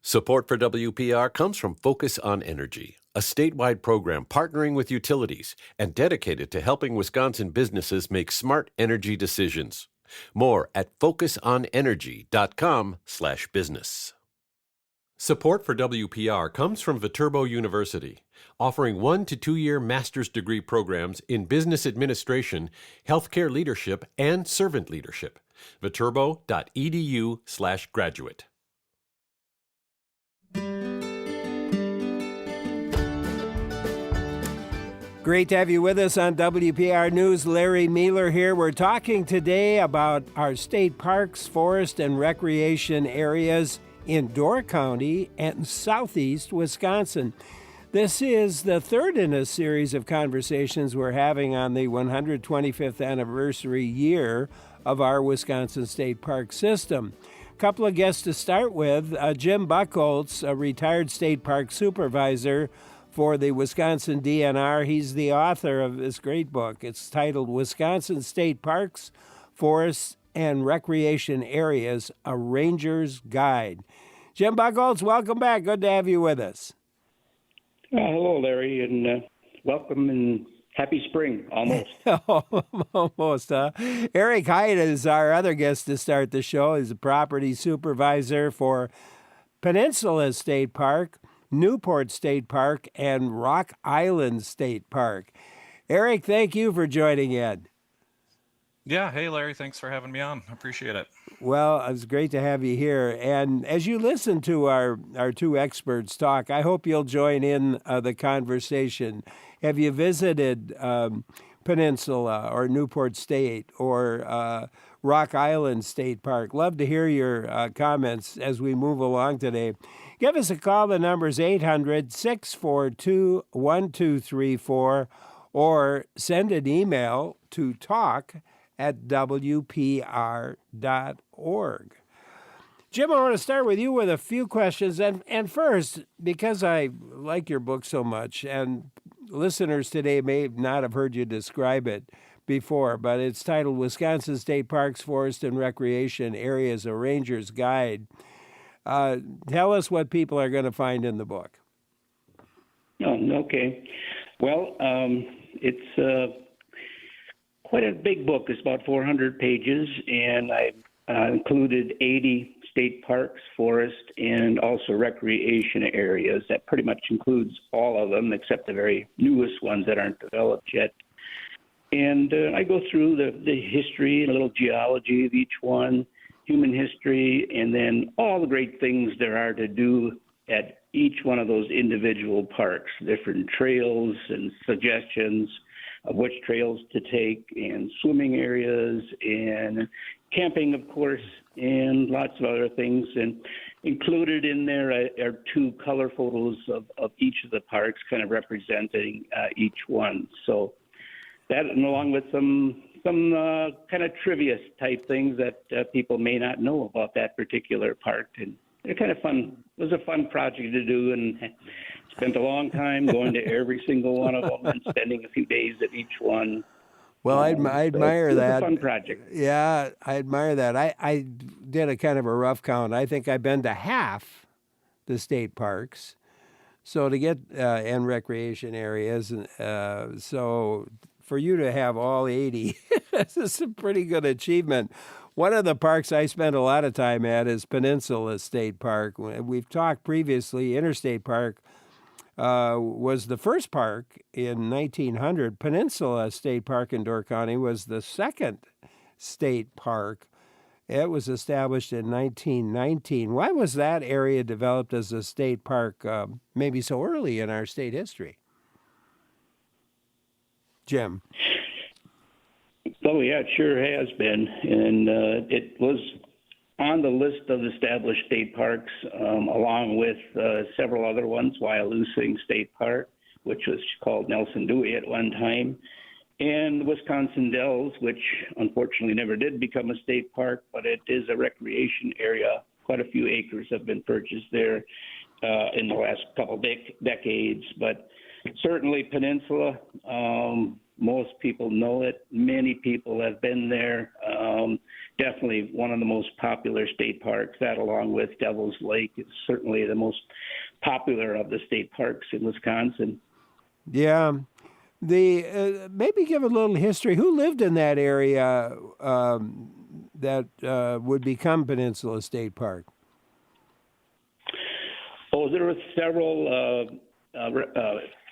Support for WPR comes from Focus on Energy, a statewide program partnering with utilities and dedicated to helping Wisconsin businesses make smart energy decisions. More at focusonenergy.com/business. Support for WPR comes from Viterbo University, offering 1 to 2 year master's degree programs in business administration, healthcare leadership, and servant leadership. Viterbo.edu/graduate. Great to have you with us on WPR News. Larry Mealer here. We're talking today about our state parks, forest, and recreation areas in Door County and southeast Wisconsin. This is the third in a series of conversations we're having on the 125th anniversary year of our Wisconsin State Park system. A couple of guests to start with. Jim Buchholz, a retired state park supervisor for the Wisconsin DNR. He's the author of this great book. It's titled Wisconsin State Parks, Forests, and Recreation Areas, A Ranger's Guide. Jim Buchholz, welcome back. Good to have you with us. Hello, Larry, and welcome and happy spring, almost. Almost, huh? Eric Haidt is our other guest to start the show. He's a property supervisor for Peninsula State Park, Newport State Park, and Rock Island State Park. Eric, thank you for joining in. Yeah, hey Larry, thanks for having me on. I appreciate it. Well, it's great to have you here. And as you listen to our two experts talk, I hope you'll join in the conversation. Have you visited Peninsula or Newport State or Rock Island State Park? Love to hear your comments as we move along today. Give us a call. The number is 800-642-1234, or send an email to talk@wpr.org. Jim, I want to start with you with a few questions. And first, because I like your book so much, and listeners today may not have heard you describe it before, but it's titled Wisconsin State Parks, Forest, and Recreation Areas, A Ranger's Guide. Tell us what people are going to find in the book. Oh, okay. Well, it's quite a big book. It's about 400 pages, and I included 80 state parks, forest, and also recreation areas. That pretty much includes all of them except the very newest ones that aren't developed yet. And I go through the history and a little geology of each one, human history, and then all the great things there are to do at each one of those individual parks, different trails and suggestions of which trails to take, and swimming areas, and camping, of course, and lots of other things. And included in there are two color photos of each of the parks, kind of representing each one. So that, and along with some kind of trivia type things that people may not know about that particular park. And they're kind of fun. It was a fun project to do, and spent a long time going to every single one of them and spending a few days at each one. Well, I admire that. It's a fun project. Yeah, I admire that. I did a kind of a rough count. I think I've been to half the state parks. So to get, and recreation areas, so for you to have all 80, this is a pretty good achievement. One of the parks I spend a lot of time at is Peninsula State Park. We've talked previously, Interstate Park was the first park in 1900. Peninsula State Park in Door County was the second state park. It was established in 1919. Why was that area developed as a state park maybe so early in our state history? Jim? Oh, yeah, it sure has been. And it was on the list of established state parks, along with several other ones, Wyalusing State Park, which was called Nelson Dewey at one time, and Wisconsin Dells, which unfortunately never did become a state park, but it is a recreation area. Quite a few acres have been purchased there in the last couple decades. But certainly Peninsula, most people know it. Many people have been there. definitely one of the most popular state parks. That, along with Devil's Lake, is certainly the most popular of the state parks in Wisconsin. Yeah. The maybe give a little history. Who lived in that area that would become Peninsula State Park? Oh, there were several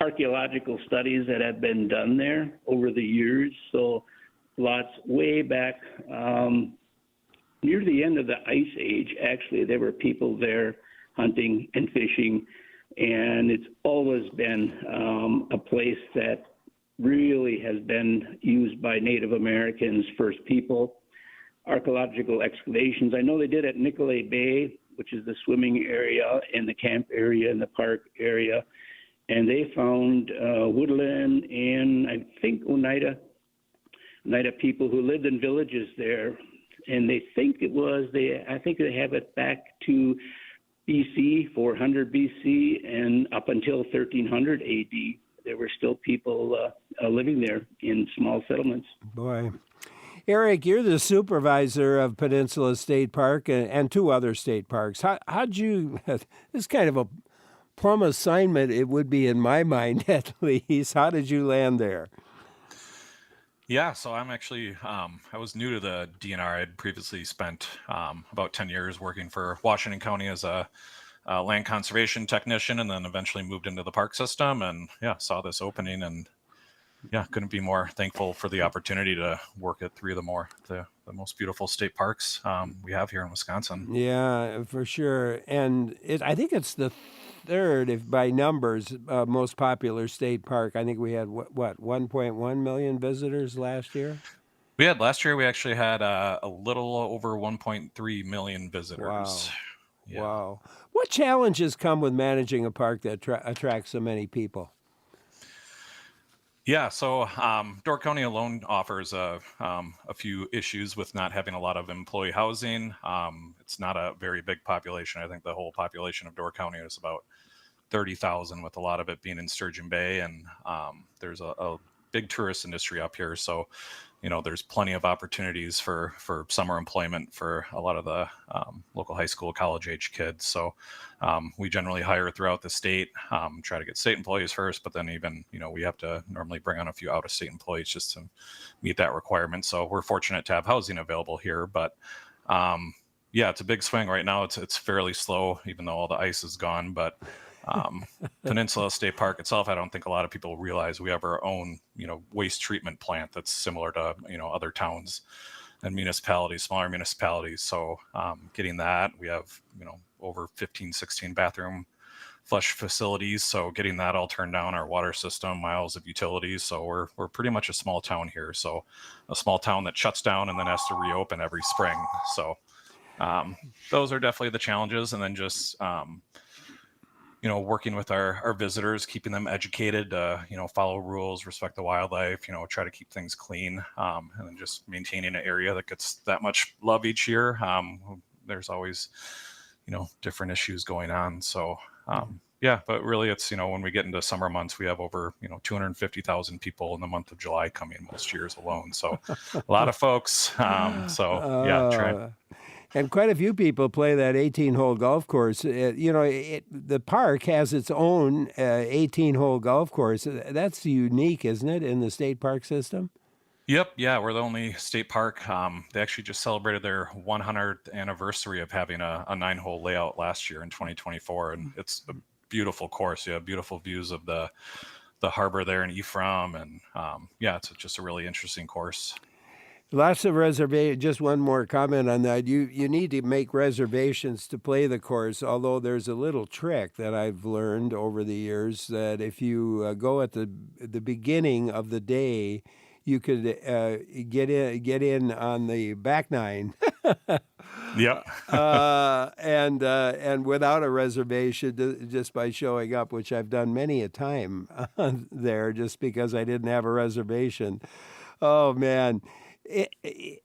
archaeological studies that have been done there over the years. So lots way back near the end of the Ice Age, actually, there were people there hunting and fishing. And it's always been a place that really has been used by Native Americans, First People. Archaeological excavations, I know they did at Nicolay Bay, which is the swimming area and the camp area and the park area. And they found woodland and I think Oneida people who lived in villages there. And they think I think they have it back to BC, 400 BC, and up until 1300 AD, there were still people living there in small settlements. Boy. Eric, you're the supervisor of Peninsula State Park and two other state parks. How'd you, this is kind of a plum assignment, it would be in my mind at least. How did you land there? Yeah, so I'm actually, I was new to the DNR. I'd previously spent about 10 years working for Washington County as a land conservation technician, and then eventually moved into the park system, and yeah, saw this opening, and yeah, couldn't be more thankful for the opportunity to work at three of the most beautiful state parks we have here in Wisconsin. Yeah, for sure. And I think it's the third, if by numbers, most popular state park. I think we had, what 1.1 million visitors last year? Last year we actually had a little over 1.3 million visitors. Wow. Yeah. Wow. What challenges come with managing a park that attracts so many people? Yeah, so Door County alone offers a few issues with not having a lot of employee housing. It's not a very big population. I think the whole population of Door County is about 30,000, with a lot of it being in Sturgeon Bay, and there's a big tourist industry up here. So, there's plenty of opportunities for summer employment for a lot of the local high school, college age kids. So we generally hire throughout the state, try to get state employees first, but then even, we have to normally bring on a few out of state employees just to meet that requirement. So we're fortunate to have housing available here, but yeah, it's a big swing right now. It's fairly slow, even though all the ice is gone, but Peninsula State Park itself, I don't think a lot of people realize we have our own, waste treatment plant that's similar to, other towns and municipalities, smaller municipalities. So getting that, we have, over 15, 16 bathroom flush facilities. So getting that all turned down, our water system, miles of utilities. So we're pretty much a small town here. So a small town that shuts down and then has to reopen every spring. So those are definitely the challenges. And then just, working with our visitors, keeping them educated, follow rules, respect the wildlife, try to keep things clean, and then just maintaining an area that gets that much love each year. There's always, different issues going on. So, yeah, but really it's, when we get into summer months, we have over, 250,000 people in the month of July coming most years alone. So a lot of folks. Try. And quite a few people play that 18-hole golf course. The park has its own 18-hole golf course. That's unique, isn't it, in the state park system? Yep. Yeah, we're the only state park. They actually just celebrated their 100th anniversary of having a 9-hole layout last year in 2024, and it's a beautiful course. You have beautiful views of the harbor there in Ephraim, and it's just a really interesting course. Lots of reservations. Just one more comment on that. You need to make reservations to play the course, although there's a little trick that I've learned over the years that if you go at the beginning of the day, you could get in on the back nine. Yep. And without a reservation, just by showing up, which I've done many a time there, just because I didn't have a reservation. Oh man.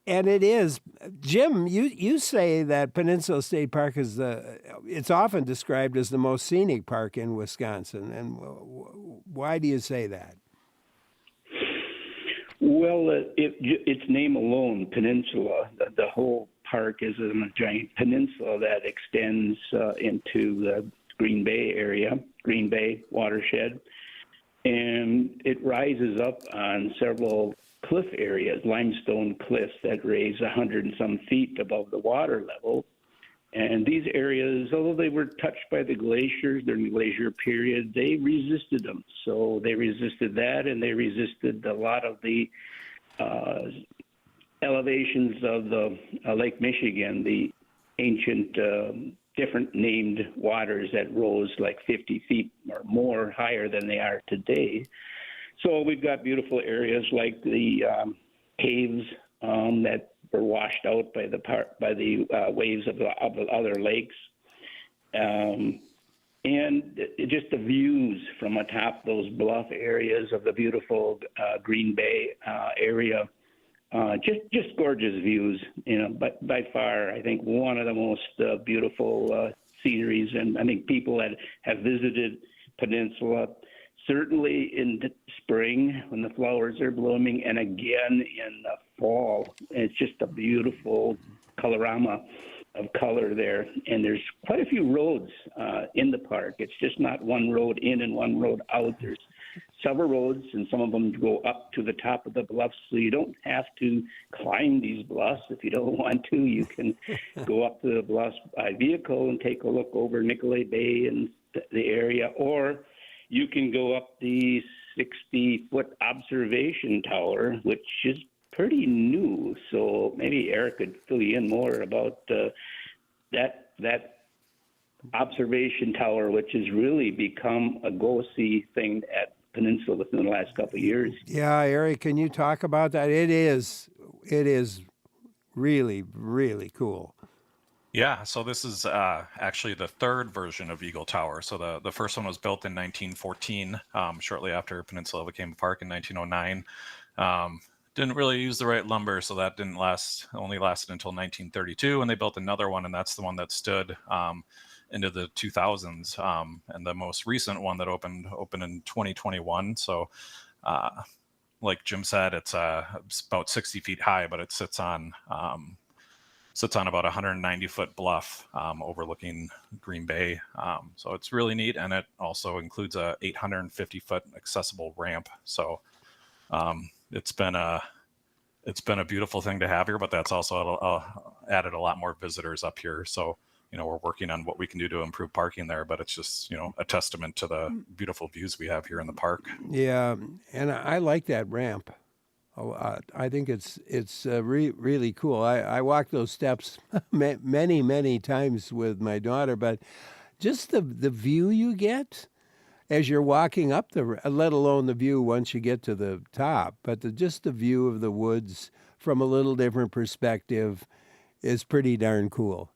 And it is, Jim. You say that Peninsula State Park is it's often described as the most scenic park in Wisconsin, and why do you say that? Well, its name alone, Peninsula, the whole park is a giant peninsula that extends into the Green Bay area, Green Bay watershed. And it rises up on several cliff areas, limestone cliffs that raise 100 and some feet above the water level. And these areas, although they were touched by the glaciers during the glacier period, they resisted them. So they resisted that, and they resisted a lot of the elevations of the Lake Michigan, the ancient different named waters that rose like 50 feet or more higher than they are today. So we've got beautiful areas like the caves that were washed out by the waves of the other lakes, and just the views from atop those bluff areas of the beautiful Green Bay area. Just gorgeous views, but by far, I think one of the most beautiful sceneries. And I think people that have visited Peninsula, certainly in the spring when the flowers are blooming, and again in the fall, it's just a beautiful colorama of color there. And there's quite a few roads in the park. It's just not one road in and one road out. There's several roads, and some of them go up to the top of the bluffs, so you don't have to climb these bluffs. If you don't want to, you can go up to the bluffs by vehicle and take a look over Nicolay Bay and the area, or you can go up the 60-foot observation tower, which is pretty new. So maybe Eric could fill you in more about that observation tower, which has really become a go-see thing at Peninsula within the last couple of years. Yeah, Eric, can you talk about that? It is really, really cool. Yeah, so this is actually the third version of Eagle Tower. So the first one was built in 1914, shortly after Peninsula became a park in 1909. Didn't really use the right lumber, so that didn't last. Only lasted until 1932, and they built another one, and that's the one that stood into the 2000s. And the most recent one that opened in 2021. So, like Jim said, it's about 60 feet high, but it sits on about a 190-foot bluff overlooking Green Bay. So it's really neat, and it also includes a 850-foot accessible ramp. So it's been a beautiful thing to have here, but that's also added a lot more visitors up here. So we're working on what we can do to improve parking there, but it's just a testament to the beautiful views we have here in the park. Yeah, and I like that ramp a lot. I think it's really cool. I walked those steps many times with my daughter, but just the view you get as you're walking up let alone the view once you get to the top, but just the view of the woods from a little different perspective is pretty darn cool.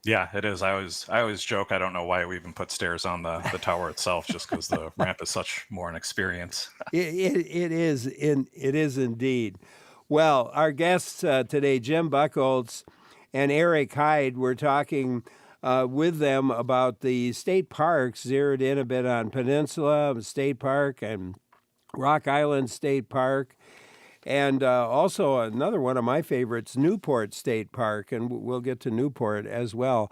Yeah, it is. I always joke, I don't know why we even put stairs on the tower itself, just because the ramp is such more an experience. It is indeed. Well, our guests today, Jim Buchholz and Eric Hyde, we're talking with them about the state parks, zeroed in a bit on Peninsula State Park and Rock Island State Park. And also another one of my favorites, Newport State Park, and we'll get to Newport as well.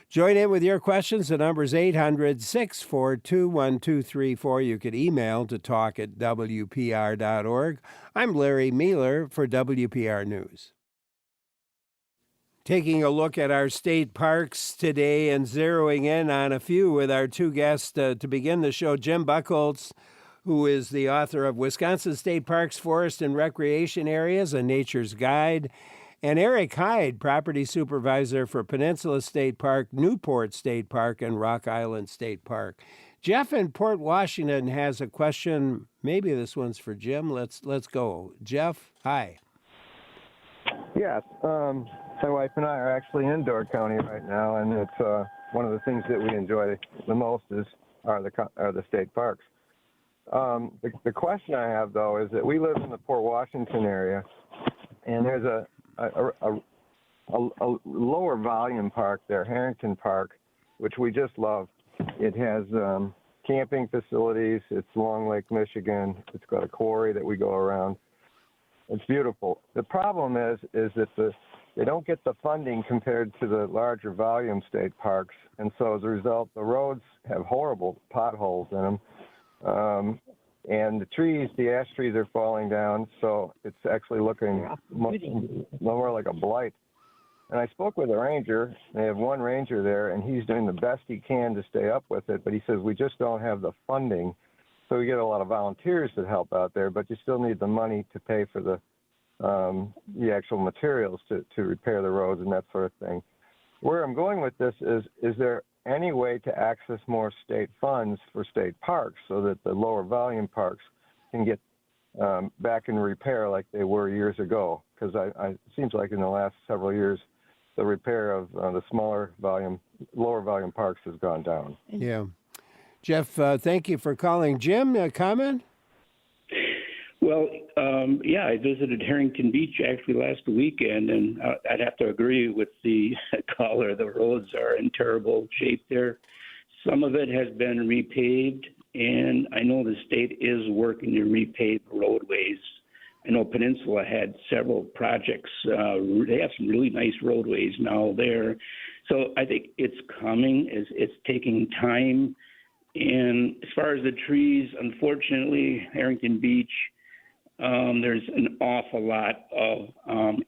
Join in with your questions. The number is 800-642-1234. You could email to talk@wpr.org. I'm Larry Mealer for WPR News. Taking a look at our state parks today and zeroing in on a few with our two guests to begin the show, Jim Buchholz, who is the author of Wisconsin State Parks, Forest and Recreation Areas, A Nature's Guide, and Eric Hyde, Property Supervisor for Peninsula State Park, Newport State Park, and Rock Island State Park. Jeff in Port Washington has a question. Maybe this one's for Jim. Let's go. Jeff, hi. Yes. My wife and I are actually in Door County right now, and it's one of the things that we enjoy the most are the state parks. The question I have, though, is that we live in the Port Washington area, and there's a lower volume park there, Harrington Park, which we just love. It has camping facilities. It's along Lake Michigan. It's got a quarry that we go around. It's beautiful. The problem is that they don't get the funding compared to the larger volume state parks, and so as a result, the roads have horrible potholes in them, and the trees, the ash trees, are falling down. So it's actually looking more like a blight. And I spoke with a ranger. They have one ranger there, and he's doing the best he can to stay up with it. But he says we just don't have the funding. So we get a lot of volunteers that help out there, but you still need the money to pay for the actual materials to repair the roads and that sort of thing. Where I'm going with this is there any way to access more state funds for state parks so that the lower volume parks can get back in repair like they were years ago? Because it seems like in the last several years, the repair of the lower volume parks has gone down. Yeah. Jeff, thank you for calling. Jim, a comment? Well, I visited Harrington Beach actually last weekend, and I'd have to agree with the caller. The roads are in terrible shape there. Some of it has been repaved, and I know the state is working to repave roadways. I know Peninsula had several projects. They have some really nice roadways now there. So I think it's coming. It's taking time. And as far as the trees, unfortunately, Harrington Beach, there's an awful lot of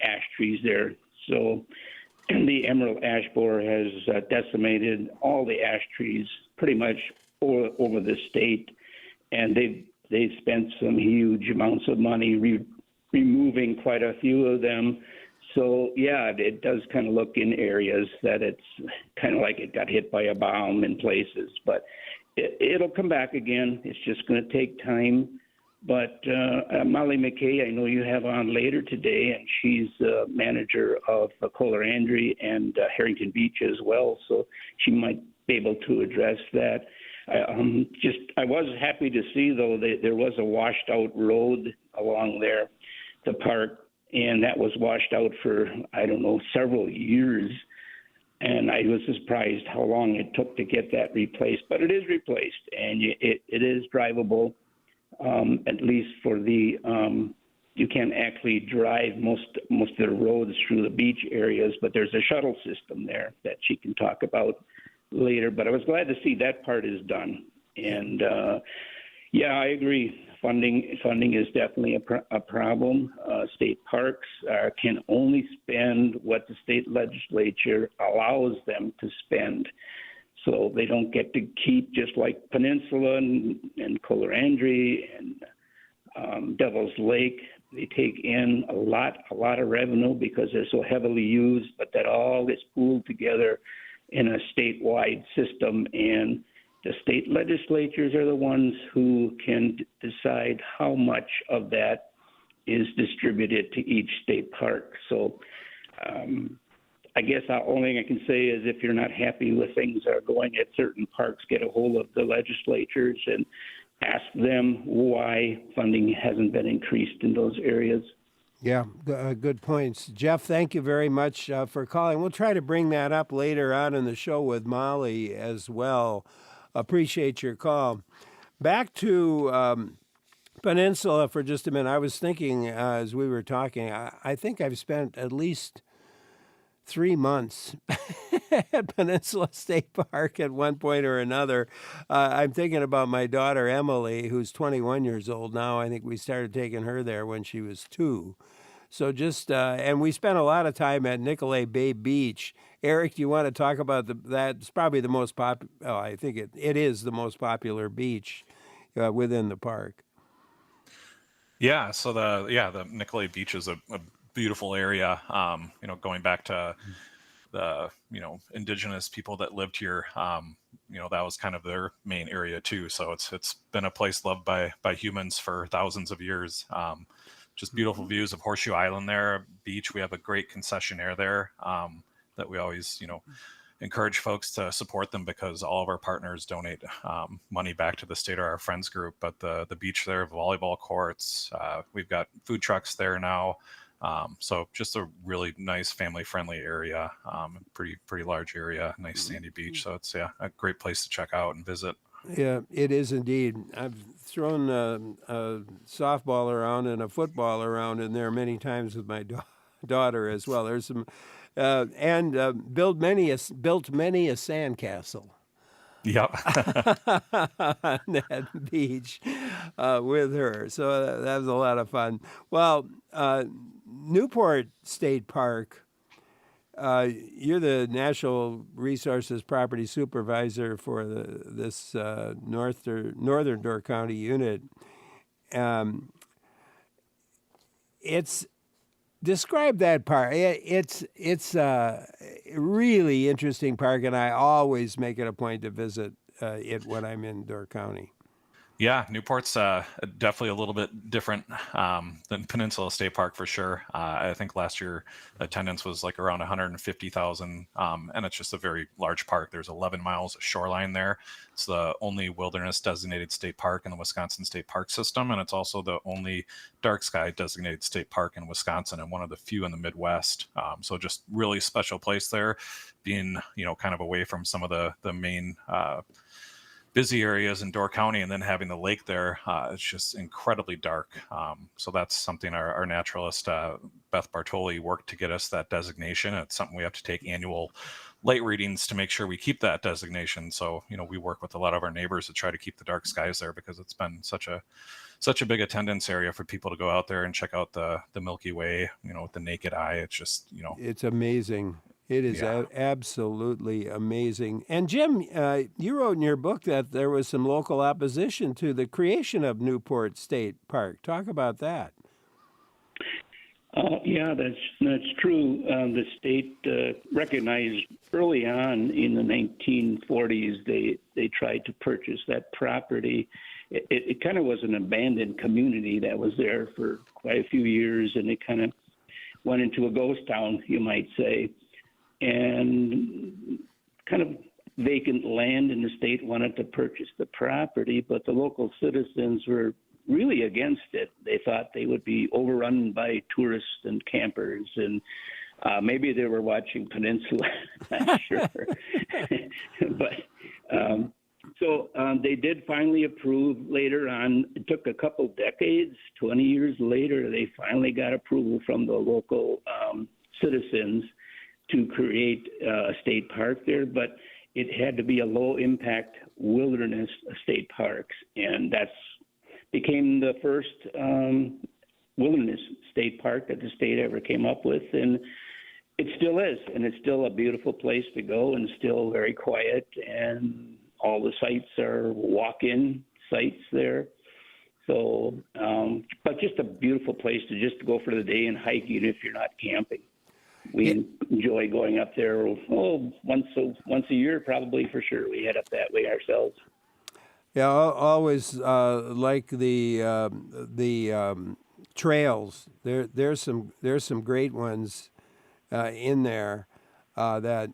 ash trees there. So the emerald ash borer has decimated all the ash trees pretty much over the state. And they've spent some huge amounts of money removing quite a few of them. So, yeah, it does kind of look in areas that it's kind of like it got hit by a bomb in places. But it'll come back again. It's just going to take time. But Molly McKay, I know you have on later today, and she's the manager of Colarandry and Harrington Beach as well. So she might be able to address that. I was happy to see, though, that there was a washed out road along there, the park, and that was washed out for, several years. And I was surprised how long it took to get that replaced. But it is replaced, and it is drivable, at least for the you can actually drive most of the roads through the beach areas, but there's a shuttle system there that she can talk about later. But I was glad to see that part is done. And, I agree. Funding is definitely a problem. State parks can only spend what the state legislature allows them to spend. So they don't get to keep, just like Peninsula and Colarandry and Devil's Lake. They take in a lot of revenue because they're so heavily used, but that all gets pooled together in a statewide system. And the state legislatures are the ones who can decide how much of that is distributed to each state park. So I guess the only thing I can say is if you're not happy with things that are going at certain parks, get a hold of the legislatures and ask them why funding hasn't been increased in those areas. Yeah, good points. Jeff, thank you very much for calling. We'll try to bring that up later on in the show with Molly as well. Appreciate your call. Back to Peninsula for just a minute. I was thinking as we were talking, I think I've spent at least 3 months at Peninsula State Park at one point or another. I'm thinking about my daughter, Emily, who's 21 years old now. I think we started taking her there when she was 2. So and we spent a lot of time at Nicolay Bay Beach. Eric, do you want to talk about that? It's probably the most I think it is the most popular beach within the park. Yeah, so the Nicolay Beach is a beautiful area. Going back to the indigenous people that lived here, that was kind of their main area too. So it's been a place loved by humans for thousands of years. Just beautiful views of Horseshoe Island there, beach. We have a great concessionaire there that we always encourage folks to support them because all of our partners donate money back to the State or Our Friends group. But the beach there, volleyball courts, we've got food trucks there now. So just a really nice family-friendly area, pretty large area, nice sandy beach. So it's a great place to check out and visit. Yeah, it is indeed. thrown a softball around and a football around in there many times with my daughter as well. There's some, built many a sandcastle. Yep. On that beach with her. So that was a lot of fun. Well, Newport State Park, you're the Natural Resources Property Supervisor for this Northern Door County unit. Describe that park. It's a really interesting park, and I always make it a point to visit it when I'm in Door County. Yeah, Newport's definitely a little bit different than Peninsula State Park for sure. I think last year attendance was like around 150,000, and it's just a very large park. There's 11 miles of shoreline there. It's the only wilderness designated state park in the Wisconsin State Park system, and it's also the only dark sky designated state park in Wisconsin and one of the few in the Midwest. So just really special place there, being kind of away from some of the main busy areas in Door County, and then having the lake there, it's just incredibly dark. So that's something our naturalist, Beth Bartoli, worked to get us that designation. It's something we have to take annual light readings to make sure we keep that designation. So, we work with a lot of our neighbors to try to keep the dark skies there, because it's been such a big attendance area for people to go out there and check out the Milky Way, with the naked eye. It's just, It's amazing. It is absolutely amazing. And Jim, you wrote in your book that there was some local opposition to the creation of Newport State Park. Talk about that. Yeah, that's true. The state recognized early on in the 1940s they tried to purchase that property. It kind of was an abandoned community that was there for quite a few years, and it kind of went into a ghost town, you might say. And kind of vacant land, and the state wanted to purchase the property, but the local citizens were really against it. They thought they would be overrun by tourists and campers, and maybe they were watching Peninsula, not sure. But so they did finally approve later on. It took a couple decades, 20 years later, they finally got approval from the local citizens to create a state park there, but it had to be a low-impact wilderness state parks, and that's became the first wilderness state park that the state ever came up with, and it still is, and it's still a beautiful place to go, and still very quiet, and all the sites are walk-in sites there. So, but just a beautiful place to just go for the day and hike, even if you're not camping. We enjoy going up there once a year, probably, for sure. We head up that way ourselves. Yeah, I always like the trails. There's some great ones in there that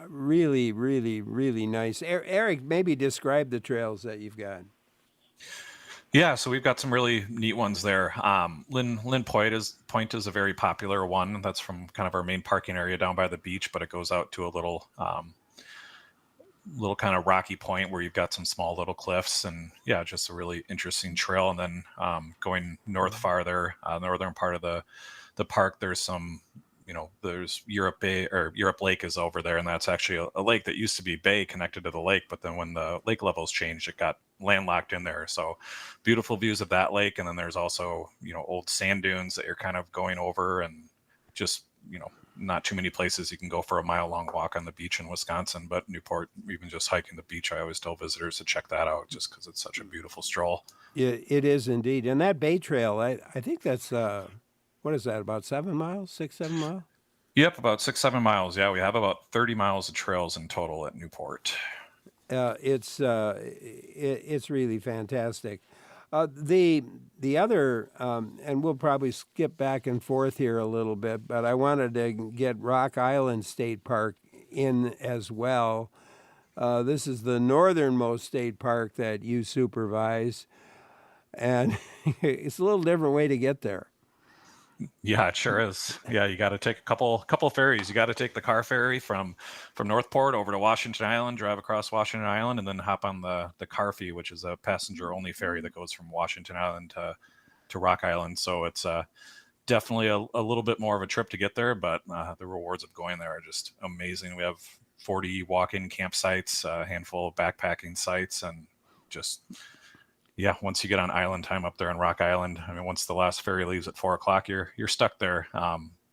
really, really, really nice. Eric, maybe describe the trails that you've got. Yeah, so we've got some really neat ones there. Lynn Point is a very popular one. That's from kind of our main parking area down by the beach, but it goes out to a little kind of rocky point where you've got some small little cliffs, and just a really interesting trail. And then going north farther, northern part of the park, there's some, there's Europe Bay, or Europe Lake is over there, and that's actually a lake that used to be bay connected to the lake, but then when the lake levels changed, it got landlocked in there. So beautiful views of that lake. And then there's also, old sand dunes that you're kind of going over, and just, not too many places you can go for a mile-long walk on the beach in Wisconsin, but Newport, even just hiking the beach, I always tell visitors to check that out, just because it's such a beautiful stroll. Yeah, it is indeed. And that Bay Trail, I think that's, what is that, about 7 miles, 6, 7 miles? Yep, about 6, 7 miles. Yeah, we have about 30 miles of trails in total at Newport. It's really fantastic. The other, and we'll probably skip back and forth here a little bit, but I wanted to get Rock Island State Park in as well. This is the northernmost state park that you supervise, and it's a little different way to get there. Yeah, it sure is. Yeah, you got to take a couple ferries. You got to take the car ferry from Northport over to Washington Island, drive across Washington Island, and then hop on the Carfee, which is a passenger only ferry that goes from Washington Island to Rock Island. So it's definitely a little bit more of a trip to get there, but the rewards of going there are just amazing. We have 40 walk-in campsites, a handful of backpacking sites, and just yeah, once you get on island time up there on Rock Island, I mean, once the last ferry leaves at 4 o'clock, you're stuck there.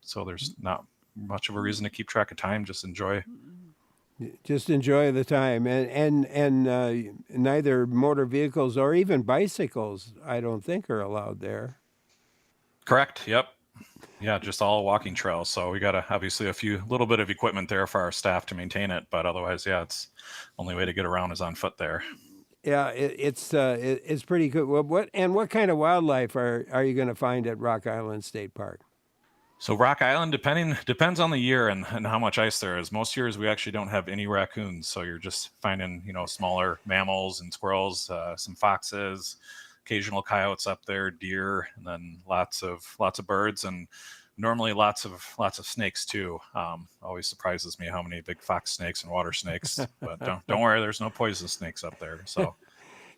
So there's not much of a reason to keep track of time. Just enjoy. Just enjoy the time, and neither motor vehicles or even bicycles, I don't think, are allowed there. Correct. Yep. Yeah, just all walking trails. So we got obviously a little bit of equipment there for our staff to maintain it, but otherwise, yeah, it's only way to get around is on foot there. Yeah, it's pretty good. What kind of wildlife are you going to find at Rock Island State Park? So Rock Island, depends on the year and how much ice there is. Most years we actually don't have any raccoons, so you're just finding smaller mammals and squirrels, some foxes, occasional coyotes up there, deer, and then lots of birds, and normally lots of snakes too. Always surprises me how many big fox snakes and water snakes, but don't worry, there's no poisonous snakes up there. So,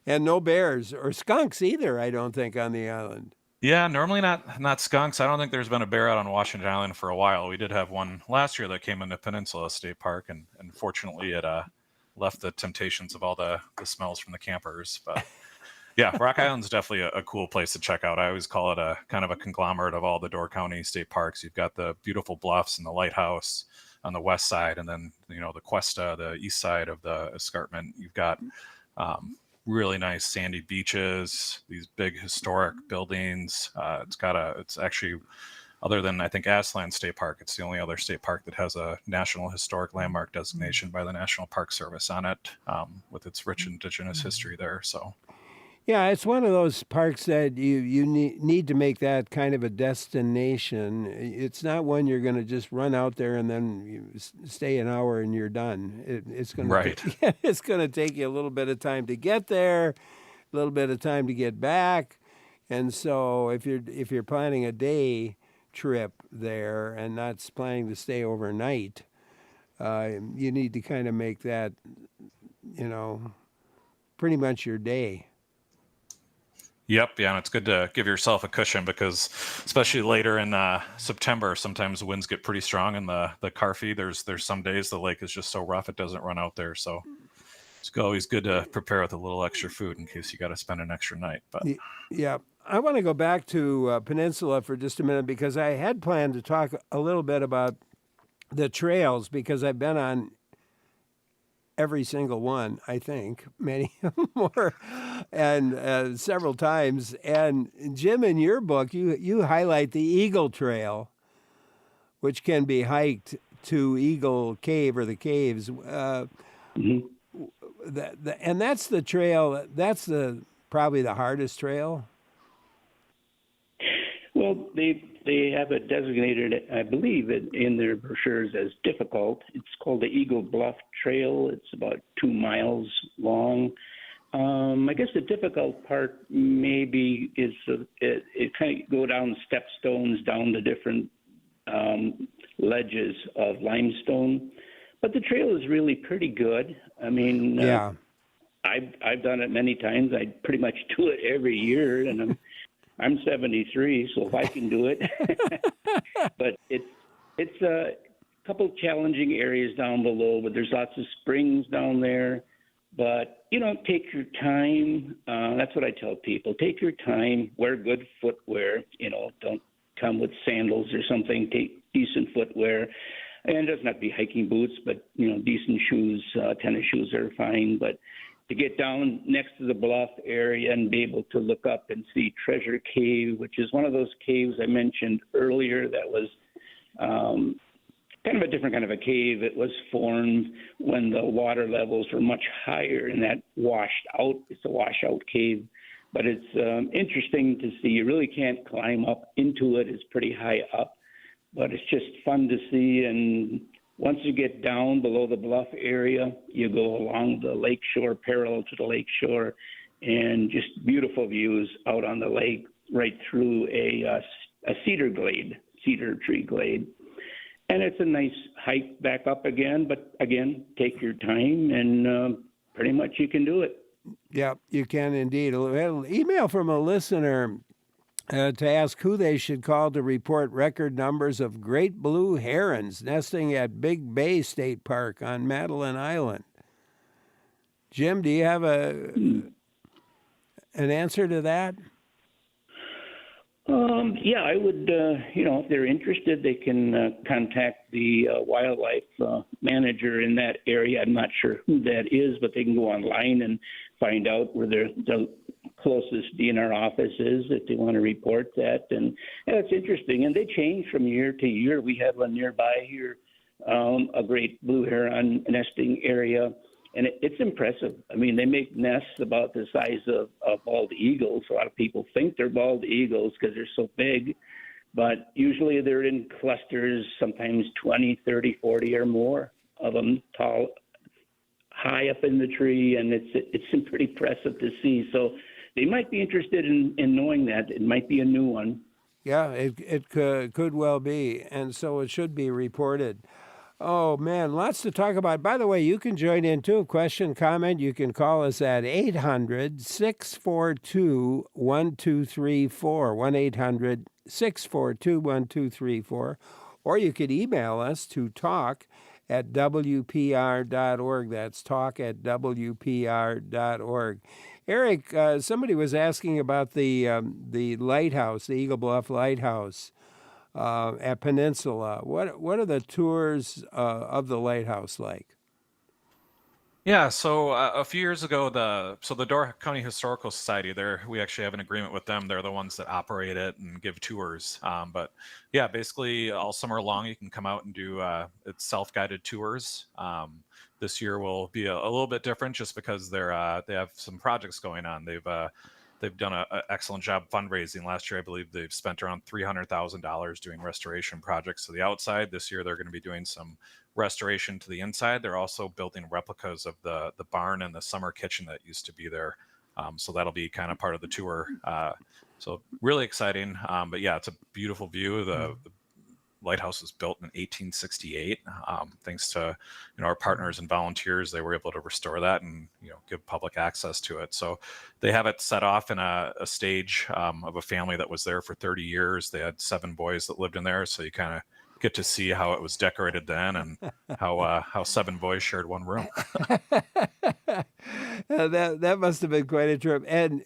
and no bears or skunks either, I don't think, on the island. Yeah, normally not skunks. I don't think there's been a bear out on Washington Island for a while. We did have one last year that came into Peninsula State Park, and fortunately it left the temptations of all the smells from the campers. But yeah, Rock Island's definitely a cool place to check out. I always call it a kind of a conglomerate of all the Door County state parks. You've got the beautiful bluffs and the lighthouse on the west side, and then the Cuesta, the east side of the escarpment. You've got really nice sandy beaches, these big historic buildings. It's actually, other than I think Aslan State Park, it's the only other state park that has a National Historic Landmark designation by the National Park Service on it, with its rich indigenous history there. So. Yeah, it's one of those parks that you need to make that kind of a destination. It's not one you're going to just run out there and then you stay an hour and you're done. It's going to it's going to take you a little bit of time to get there, a little bit of time to get back, and so if you're planning a day trip there and not planning to stay overnight, you need to kind of make that pretty much your day. Yep, yeah, and it's good to give yourself a cushion because, especially later in September, sometimes the winds get pretty strong in the Carfee. There's some days the lake is just so rough it doesn't run out there. So it's always good to prepare with a little extra food in case you got to spend an extra night. But yeah, I want to go back to Peninsula for just a minute because I had planned to talk a little bit about the trails because I've been on every single one, I think, many more, and several times. And Jim, in your book, you highlight the Eagle Trail, which can be hiked to Eagle Cave or the caves. And that's the trail. That's probably the hardest trail. Well, they have it designated, I believe, in their brochures as difficult. It's called the Eagle Bluff Trail. It's about 2 miles long. I guess the difficult part maybe is it kind of go down stepstones down the different ledges of limestone. But the trail is really pretty good. I mean, yeah. I've done it many times. I pretty much do it every year, and I'm 73, so if I can do it. But it's a couple challenging areas down below, but there's lots of springs down there. But, take your time. That's what I tell people. Take your time. Wear good footwear. Don't come with sandals or something. Take decent footwear. And it doesn't have to be hiking boots, but, decent shoes, tennis shoes are fine. But to get down next to the bluff area and be able to look up and see Treasure Cave, which is one of those caves I mentioned earlier that was kind of a different kind of a cave. It was formed when the water levels were much higher and that washed out. It's a washout cave. But it's interesting to see. You really can't climb up into it. It's pretty high up. But it's just fun to see. And once you get down below the bluff area, you go along the lake shore, parallel to the lake shore, and just beautiful views out on the lake right through a a cedar tree glade. And it's a nice hike back up again, but again, take your time and pretty much you can do it. Yeah, you can indeed. We had an email from a listener to ask who they should call to report record numbers of great blue herons nesting at Big Bay State Park on Madeline Island. Jim, do you have an answer to that? Yeah, I would, if they're interested, they can contact the wildlife manager in that area. I'm not sure who that is, but they can go online and find out where the closest DNR office is if they want to report that. And it's interesting. And they change from year to year. We have one nearby here, a great blue heron nesting area. And it's impressive. I mean, they make nests about the size of bald eagles. A lot of people think they're bald eagles because they're so big, but usually they're in clusters, sometimes 20, 30, 40 or more of them tall, high up in the tree, and it's pretty impressive to see. So they might be interested in knowing that. It might be a new one. Yeah, it could well be, and so it should be reported. Oh, man, lots to talk about. By the way, you can join in too. Question, comment, you can call us at 800-642-1234, 1-800-642-1234, or you could email us to talk@wpr.org. That's talk@wpr.org. Eric, somebody was asking about the lighthouse, the Eagle Bluff Lighthouse. At Peninsula. What are the tours of the lighthouse like? Yeah, so a few years ago, the Door County Historical Society, we actually have an agreement with them. They're the ones that operate it and give tours. But yeah, basically all summer long, you can come out and do it's self-guided tours. This year will be a little bit different just because they have some projects going on. They've done an excellent job fundraising. Last year, I believe they've spent around $300,000 doing restoration projects to the outside. This year, they're going to be doing some restoration to the inside. They're also building replicas of the barn and the summer kitchen that used to be there. So that'll be kind of part of the tour. So really exciting. But yeah, it's a beautiful view. The lighthouse was built in 1868. Thanks to our partners and volunteers, they were able to restore that and give public access to it. So they have it set off in a stage of a family that was there for 30 years. They had 7 boys that lived in there, so you kind of get to see how it was decorated then and how 7 boys shared one room. That must have been quite a trip. And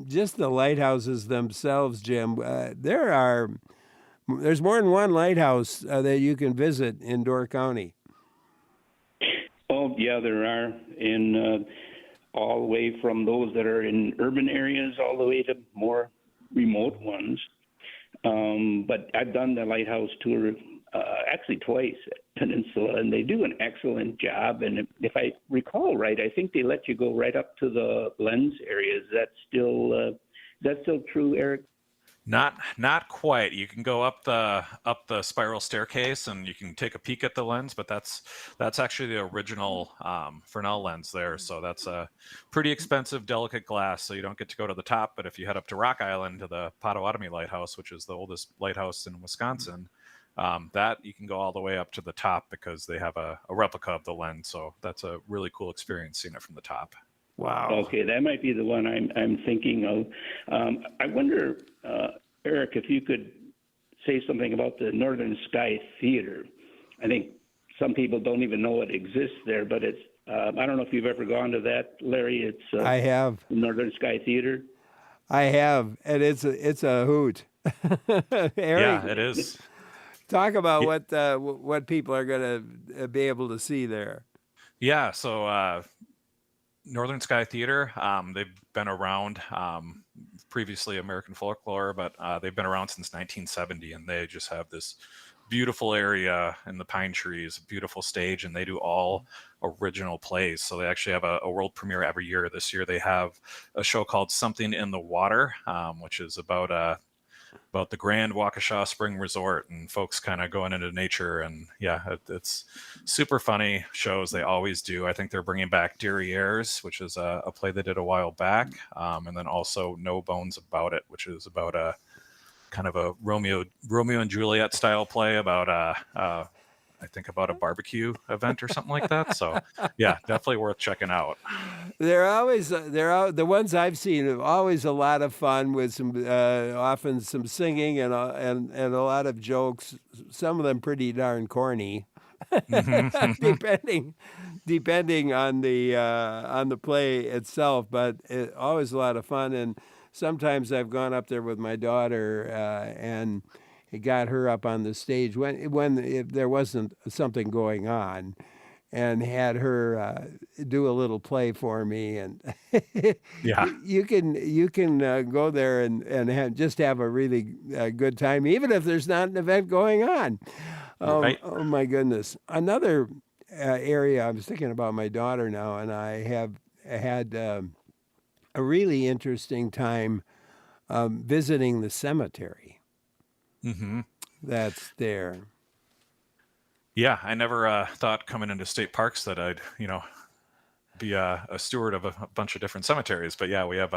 just the lighthouses themselves, Jim. There's more than one lighthouse that you can visit in Door County. Oh, yeah, there are. All the way from those that are in urban areas all the way to more remote ones. But I've done the lighthouse tour actually twice at Peninsula, and they do an excellent job. And if I recall right, I think they let you go right up to the lens area. Is that still true, Eric? Not quite. You can go up the spiral staircase and you can take a peek at the lens, but that's actually the original Fresnel lens there. So that's a pretty expensive, delicate glass. So you don't get to go to the top. But if you head up to Rock Island to the Potawatomi Lighthouse, which is the oldest lighthouse in Wisconsin, that you can go all the way up to the top because they have a replica of the lens. So that's a really cool experience seeing it from the top. Wow. Okay, that might be the one I'm thinking of. I wonder, Eric, if you could say something about the Northern Sky Theater. I think some people don't even know it exists there, but it's. I don't know if you've ever gone to that, Larry. It's. I have. Northern Sky Theater. I have, and it's a hoot. Eric, yeah, it is. Talk about what people are going to be able to see there. Yeah, so. Northern Sky Theater, they've been around, previously American Folklore, but they've been around since 1970, and they just have this beautiful area in the pine trees, beautiful stage, and they do all original plays. So they actually have a world premiere every year. This year they have a show called Something in the Water, which is about the Grand Waukesha Spring Resort and folks kind of going into nature. And yeah, it's super funny shows. They always do. I think they're bringing back Derrieres, which is a play they did a while back. And then also No Bones About It, which is about kind of a Romeo and Juliet style play about I think about a barbecue event or something like that. So yeah, definitely worth checking out. The ones I've seen are always a lot of fun with some often some singing and a lot of jokes. Some of them pretty darn corny, depending on the play itself. But always a lot of fun. And sometimes I've gone up there with my daughter and got her up on the stage if there wasn't something going on, and had her do a little play for me. And Yeah. you can go there and just have a really good time, even if there's not an event going on. Right. Oh my goodness! Another area, I was thinking about my daughter now, and I have had a really interesting time visiting the cemetery that's there. Yeah, I never thought coming into state parks that I'd, be a steward of a bunch of different cemeteries. But yeah, we have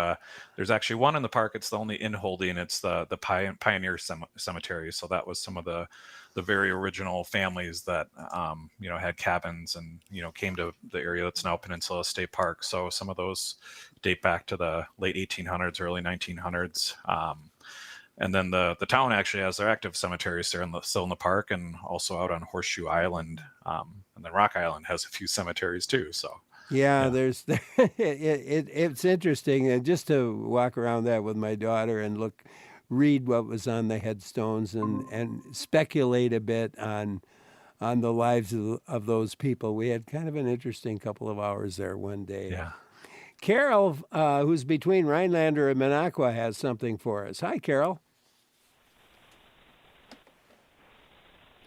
there's actually one in the park. It's the only in Holding. It's the Pioneer Cemetery. So that was some of the very original families that had cabins and came to the area that's now Peninsula State Park. So some of those date back to the late 1800s, early 1900s. And then the town actually has their active cemeteries there still in the park, and also out on Horseshoe Island. And then Rock Island has a few cemeteries too. So yeah. There's it's interesting, and just to walk around that with my daughter and read what was on the headstones and speculate a bit on the lives of those people. We had kind of an interesting couple of hours there one day. yeah. Carol, who's between Rhinelander and Minocqua, has something for us. Hi, Carol.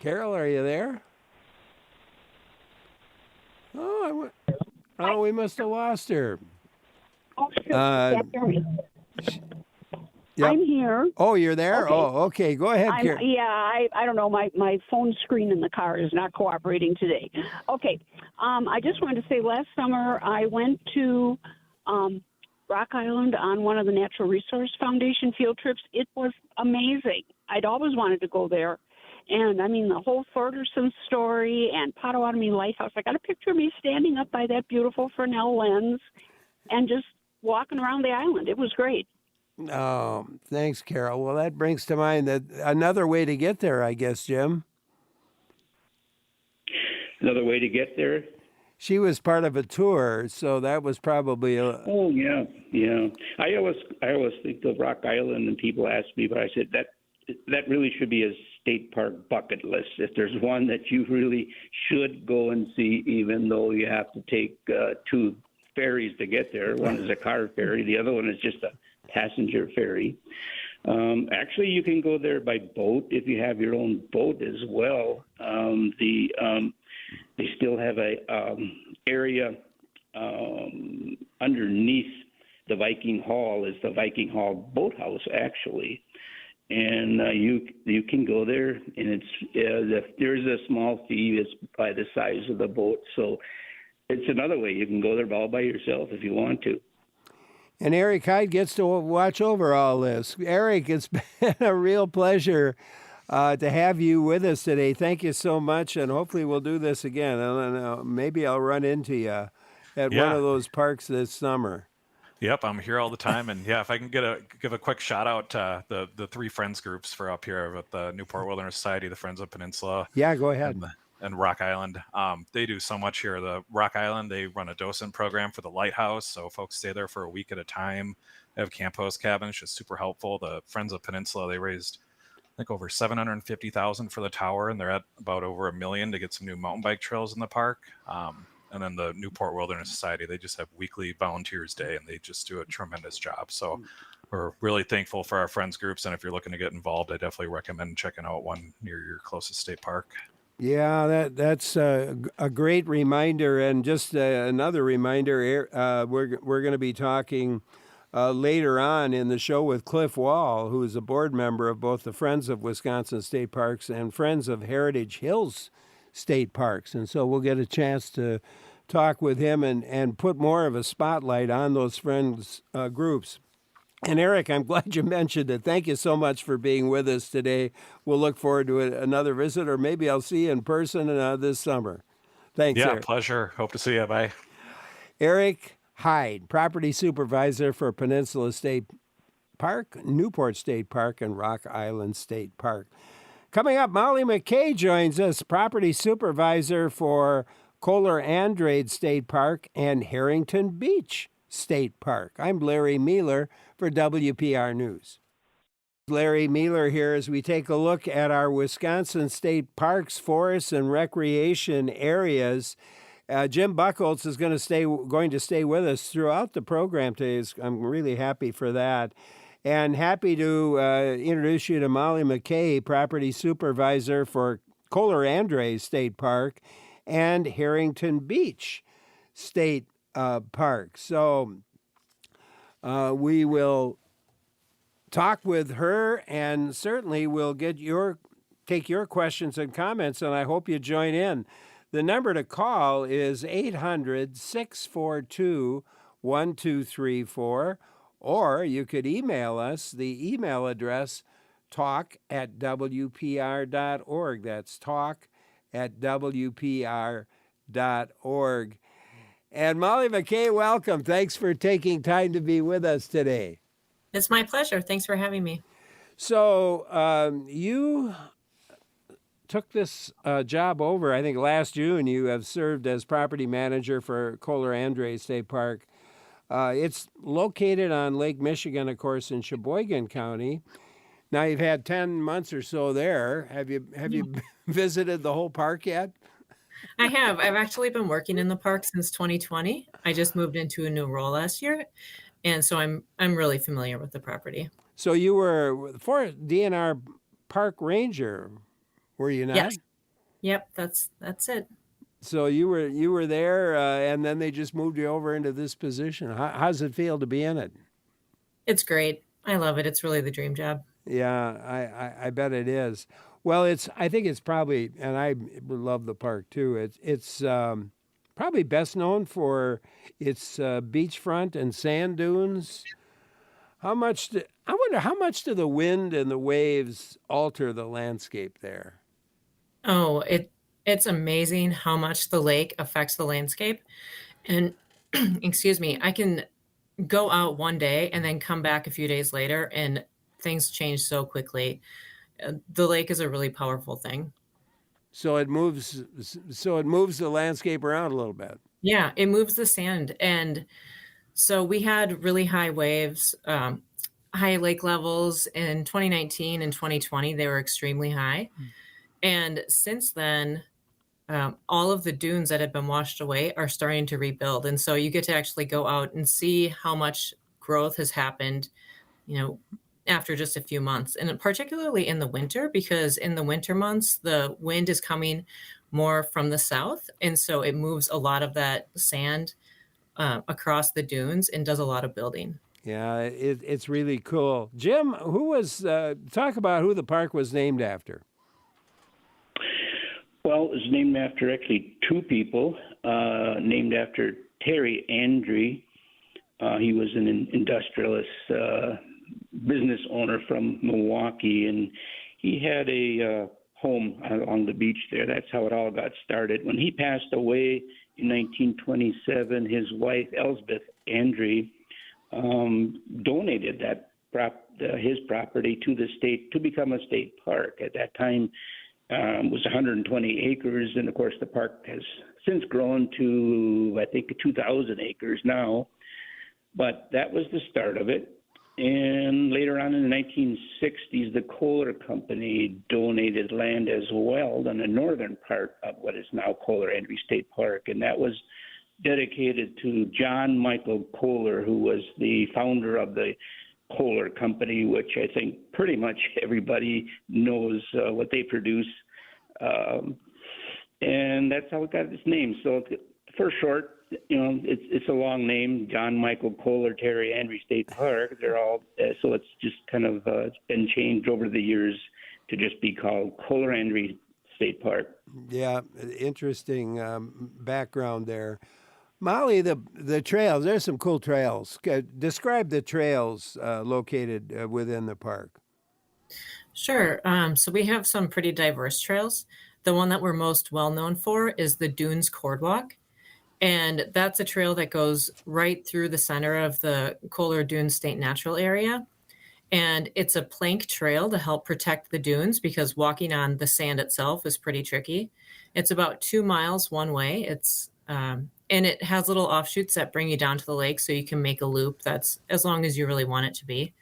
Carol, are you there? Oh, we must have lost her. Oh, sure. Uh, Yep. I'm here. Oh, you're there? Okay. Oh, okay. Go ahead, Carol. I don't know. My phone screen in the car is not cooperating today. Okay. I just wanted to say last summer I went to Rock Island on one of the Natural Resource Foundation field trips. It was amazing. I'd always wanted to go there. And, I mean, the whole Thorderson story and Potawatomi Lighthouse. I got a picture of me standing up by that beautiful Fresnel lens and just walking around the island. It was great. Oh, thanks, Carol. Well, that brings to mind that another way to get there, I guess, Jim. Another way to get there? She was part of a tour, so that was probably a... Oh, yeah. I always think of Rock Island, and people ask me, but I said that really should be a state park bucket list. If there's one that you really should go and see, even though you have to take two ferries to get there. One is a car ferry. The other one is just a passenger ferry. Actually, you can go there by boat if you have your own boat as well. They still have a area underneath the Viking Hall is the Viking Hall Boathouse, actually. And you can go there, and it's there's a small fee. It's by the size of the boat, so it's another way you can go there all by yourself if you want to. And Eric Hyde gets to watch over all this. Eric, it's been a real pleasure to have you with us today. Thank you so much, and hopefully we'll do this again. Maybe I'll run into you at one of those parks this summer. Yep, I'm here all the time, and yeah, if I can give a quick shout out to the three friends groups for up here with the Newport Wilderness Society, the Friends of Peninsula. Yeah, go ahead. And Rock Island. They do so much here. The Rock Island, they run a docent program for the lighthouse, so folks stay there for a week at a time. They have camp host cabins, just super helpful. The Friends of Peninsula, they raised I think over $750,000 for the tower, and they're at about over $1 million to get some new mountain bike trails in the park. And then the Newport Wilderness Society, they just have weekly volunteers day, and they just do a tremendous job. So we're really thankful for our friends groups. And if you're looking to get involved, I definitely recommend checking out one near your closest state park. Yeah, that's a great reminder. And just another reminder, we're going to be talking later on in the show with Cliff Wall, who is a board member of both the Friends of Wisconsin State Parks and Friends of Heritage Hills State Parks. And so we'll get a chance to talk with him and put more of a spotlight on those friends groups. And Eric, I'm glad you mentioned it. Thank you so much for being with us today. We'll look forward to another visit, or maybe I'll see you in person this summer. Thanks, Yeah, Eric. pleasure. Hope to see you. Bye. Eric Hyde, Property Supervisor for Peninsula State Park, Newport State Park, and Rock Island State Park. Coming up, Molly McKay joins us, Property Supervisor for Kohler Andrade State Park and Harrington Beach State Park. I'm Larry Mealer for WPR News. Larry Mealer here as we take a look at our Wisconsin state parks, forests, and recreation areas. Jim Buchholz is going to stay with us throughout the program today. I'm really happy for that. And happy to introduce you to Molly McKay, Property Supervisor for Kohler Andrade State Park and Harrington Beach State Park. So we will talk with her, and certainly we'll take your questions and comments, and I hope you join in. The number to call is 800-642-1234, or you could email us. The email address, talk@wpr.org. That's talk@wpr.org. And Molly McKay, welcome. Thanks for taking time to be with us today. It's my pleasure. Thanks for having me. So you took this job over, I think, last June. You have served as property manager for Kohler Andrade State Park. It's located on Lake Michigan, of course, in Sheboygan County. Now you've had 10 months or so there. Have you visited the whole park yet? I have. I've actually been working in the park since 2020. I just moved into a new role last year, and so I'm really familiar with the property. So you were for DNR park ranger, were you not? Yes. Yep, that's it. So you were there, and then they just moved you over into this position. How's it feel to be in it? It's great. I love it. It's really the dream job. Yeah, I bet it is. Well, I think it's probably, and I love the park too. It's probably best known for its beachfront and sand dunes. I wonder how much do the wind and the waves alter the landscape there? Oh, it's amazing how much the lake affects the landscape. And excuse me, I can go out one day and then come back a few days later and things change so quickly. The lake is a really powerful thing. So it moves the landscape around a little bit. Yeah, it moves the sand. And so we had really high waves, high lake levels in 2019 and 2020. They were extremely high. And since then, all of the dunes that had been washed away are starting to rebuild. And so you get to actually go out and see how much growth has happened, after just a few months. And particularly in the winter, because in the winter months, the wind is coming more from the south. And so it moves a lot of that sand across the dunes and does a lot of building. Yeah, it's really cool. Jim, talk about who the park was named after. Well, it was named after actually two people, named after Terry Andre. He was an industrialist business owner from Milwaukee, and he had a home along the beach there. That's how it all got started. When he passed away in 1927, his wife, Elsbeth Andre, donated his property to the state to become a state park. At that time, it was 120 acres, and of course the park has since grown to, I think, 2,000 acres now. But that was the start of it. And later on in the 1960s, the Kohler Company donated land as well on the northern part of what is now Kohler Andrade State Park, and that was dedicated to John Michael Kohler, who was the founder of the Kohler Company, which I think pretty much everybody knows what they produce. And that's how it got its name. So for short, it's a long name, John Michael Kohler Terry Andre State Park. They're all, so it's just kind of been changed over the years to just be called Kohler Andrade State Park. Yeah, interesting background there. Molly, the trails, there's some cool trails. Describe the trails located within the park. Sure. So we have some pretty diverse trails. The one that we're most well known for is the Dunes Cordwalk. And that's a trail that goes right through the center of the Kohler Dunes State Natural Area. And it's a plank trail to help protect the dunes because walking on the sand itself is pretty tricky. It's about 2 miles one way. And it has little offshoots that bring you down to the lake so you can make a loop that's as long as you really want it to be.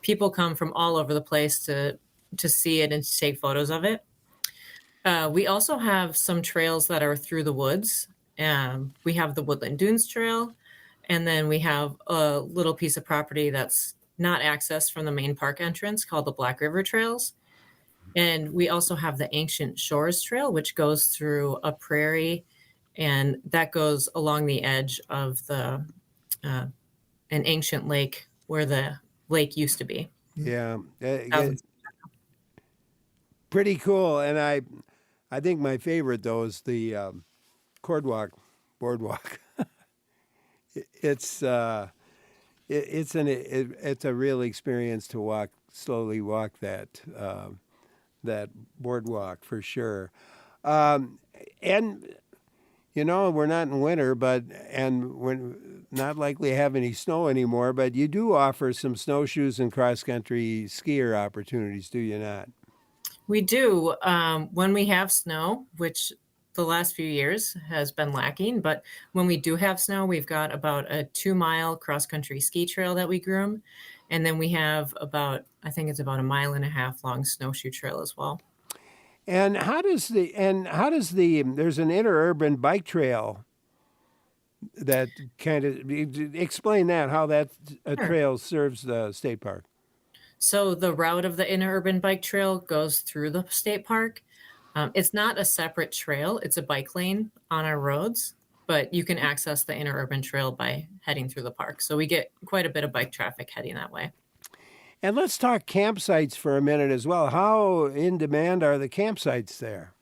People come from all over the place to see it and to take photos of it. We also have some trails that are through the woods. We have the Woodland Dunes Trail, and then we have a little piece of property that's not accessed from the main park entrance called the Black River Trails. And we also have the Ancient Shores Trail, which goes through a prairie, and that goes along the edge of an ancient lake where the lake used to be. Yeah, pretty cool. And I think my favorite though is the boardwalk. It's a real experience to slowly walk that boardwalk for sure. And we're not in winter, and we're not likely to have any snow anymore, but you do offer some snowshoes and cross-country skier opportunities, do you not? We do. When we have snow, which the last few years has been lacking, but when we do have snow, we've got about a 2-mile cross-country ski trail that we groom. And then we have I think it's about 1.5 miles long snowshoe trail as well. And there's an interurban bike trail that kind of, explain that, how that trail serves the state park. So the route of the interurban bike trail goes through the state park. It's not a separate trail. It's a bike lane on our roads, but you can access the interurban trail by heading through the park. So we get quite a bit of bike traffic heading that way. And let's talk campsites for a minute as well. How in demand are the campsites there?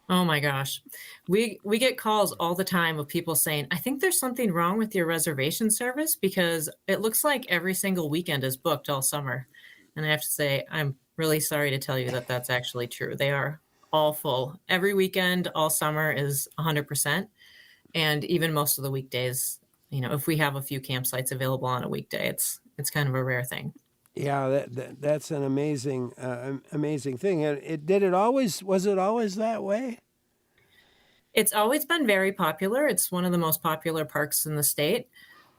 Oh my gosh. We get calls all the time of people saying, I think there's something wrong with your reservation service because it looks like every single weekend is booked all summer. And I have to say, I'm really sorry to tell you that that's actually true. They are all full. Every weekend, all summer is 100%. And even most of the weekdays, if we have a few campsites available on a weekday, it's kind of a rare thing. Yeah, that's an amazing thing. And was it always that way? It's always been very popular. It's one of the most popular parks in the state.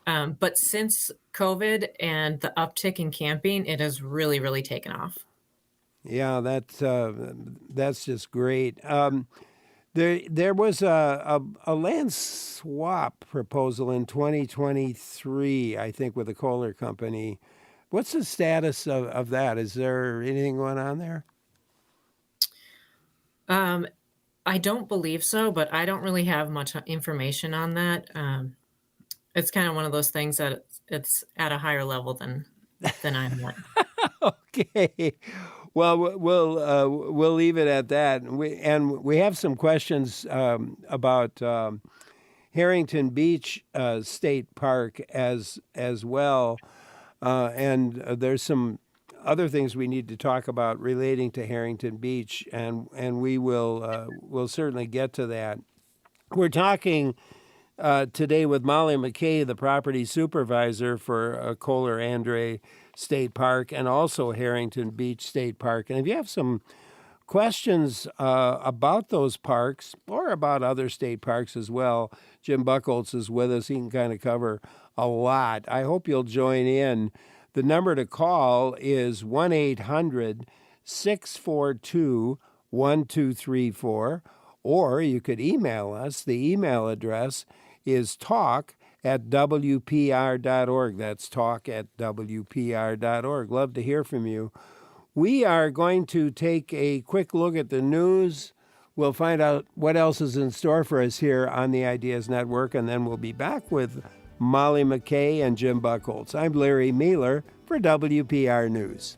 But since COVID and the uptick in camping, it has really, really taken off. Yeah, that's just great. There was a land swap proposal in 2023, I think, with the Kohler Company. What's the status of that? Is there anything going on there? I don't believe so, but I don't really have much information on that. It's kind of one of those things that it's at a higher level than I'm at. Okay. Well, we'll leave it at that. We have some questions about Harrington Beach State Park as well. And there's some other things we need to talk about relating to Harrington Beach, and we'll certainly get to that. We're talking today with Molly McKay, the property supervisor for Kohler Andre State Park and also Harrington Beach State Park. And if you have some questions about those parks or about other state parks as well, Jim Buchholz is with us. He can kind of cover a lot. I hope you'll join in. The number to call is 1-800-642-1234, or you could email us. The email address is talk@wpr.org. That's talk@wpr.org. Love to hear from you. We are going to take a quick look at the news. We'll find out what else is in store for us here on the Ideas Network, and then we'll be back with Molly McKay and Jim Buchholz. I'm Larry Mueller for WPR News.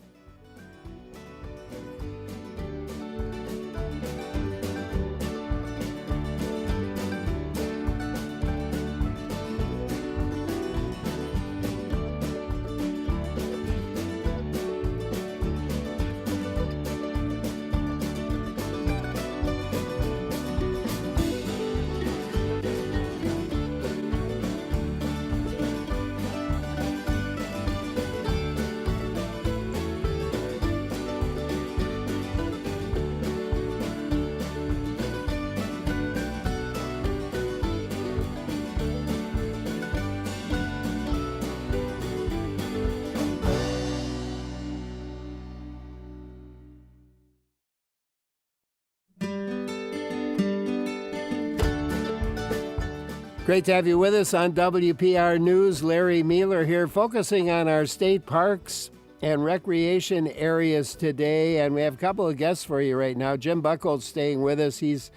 Great to have you with us on WPR News. Larry Mealer here, focusing on our state parks and recreation areas today. And we have a couple of guests for you right now. Jim Buchholz staying with us. He's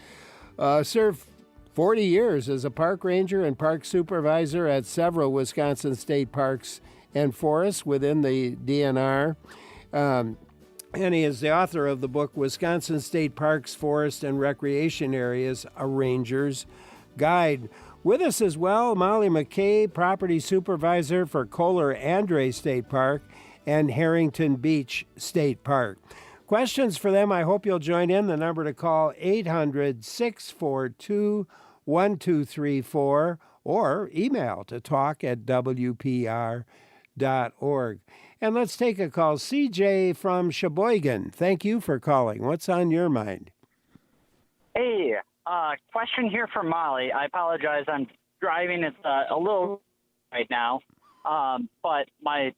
served 40 years as a park ranger and park supervisor at several Wisconsin state parks and forests within the DNR. And he is the author of the book, Wisconsin State Parks, Forest, and Recreation Areas, A Ranger's Guide. With us as well, Molly McKay, property supervisor for Kohler Andre State Park and Harrington Beach State Park. Questions for them, I hope you'll join in. The number to call, 800-642-1234, or email to talk@wpr.org. And let's take a call. CJ from Sheboygan, thank you for calling. What's on your mind? Hey, question here for Molly. I apologize. I'm driving. It's a little right now. But my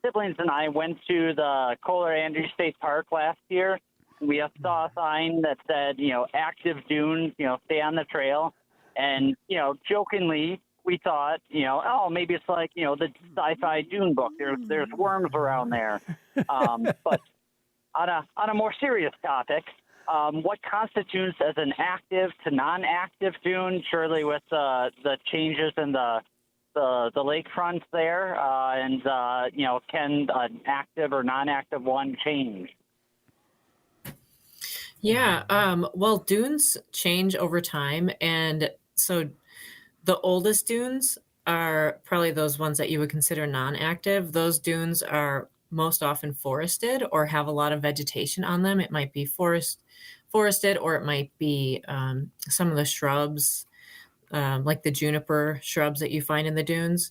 siblings and I went to the Kohler Andre State Park last year. We saw a sign that said, active dunes, stay on the trail. And, jokingly, we thought, maybe it's like, the sci-fi dune book. There's worms around there. But on a more serious topic, what constitutes as an active to non-active dune? Surely with the changes in the lakefronts there, can an active or non-active one change? Yeah, well, dunes change over time, and so the oldest dunes are probably those ones that you would consider non-active. Those dunes are most often forested or have a lot of vegetation on them. It might be forested, or it might be some of the shrubs, like the juniper shrubs that you find in the dunes.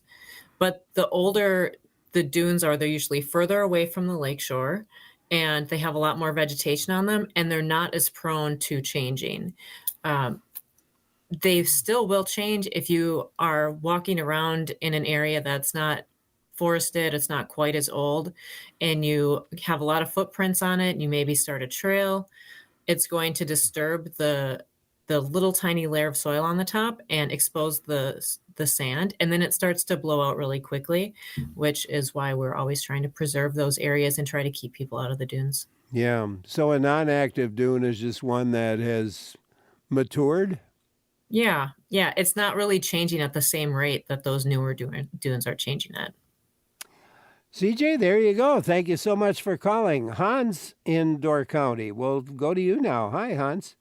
But the older the dunes are, they're usually further away from the lakeshore, and they have a lot more vegetation on them, and they're not as prone to changing. They still will change if you are walking around in an area that's not forested, it's not quite as old, and you have a lot of footprints on it, and you maybe start a trail. It's going to disturb the little tiny layer of soil on the top and expose the sand, and then it starts to blow out really quickly, which is why we're always trying to preserve those areas and try to keep people out of the dunes. Yeah, so a non-active dune is just one that has matured? Yeah, it's not really changing at the same rate that those newer dunes are changing at. CJ, there you go. Thank you so much for calling. Hans in Door County. We'll go to you now. Hi, Hans.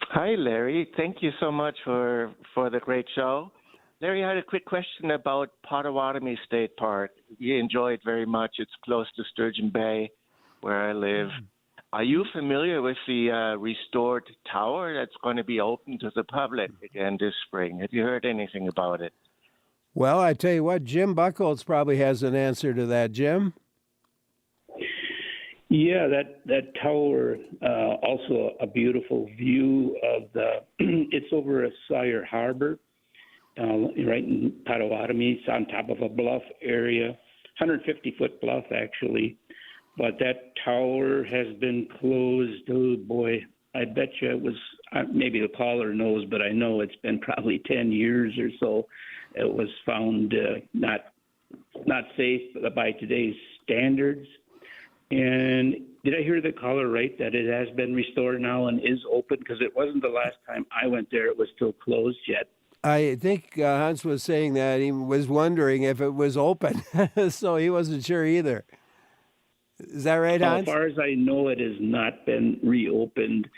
Hi, Larry. Thank you so much for the great show. Larry, I had a quick question about Potawatomi State Park. We enjoy it very much. It's close to Sturgeon Bay, where I live. Are you familiar with the restored tower that's going to be open to the public again this spring? Have you heard anything about it? Well, I tell you what, Jim Buchholz probably has an answer to that. Jim? Yeah, that tower, also a beautiful view of it's over a Sire Harbor, right in Potawatomi. It's on top of a bluff area, 150-foot bluff, actually. But that tower has been closed. Oh, boy, I bet you it was, maybe the caller knows, but I know it's been probably 10 years or so. It was found not safe by today's standards. And did I hear the caller right that it has been restored now and is open? Because it wasn't the last time I went there, it was still closed yet. I think Hans was saying that he was wondering if it was open, so he wasn't sure either. Is that right, Hans? As far as I know, it has not been reopened.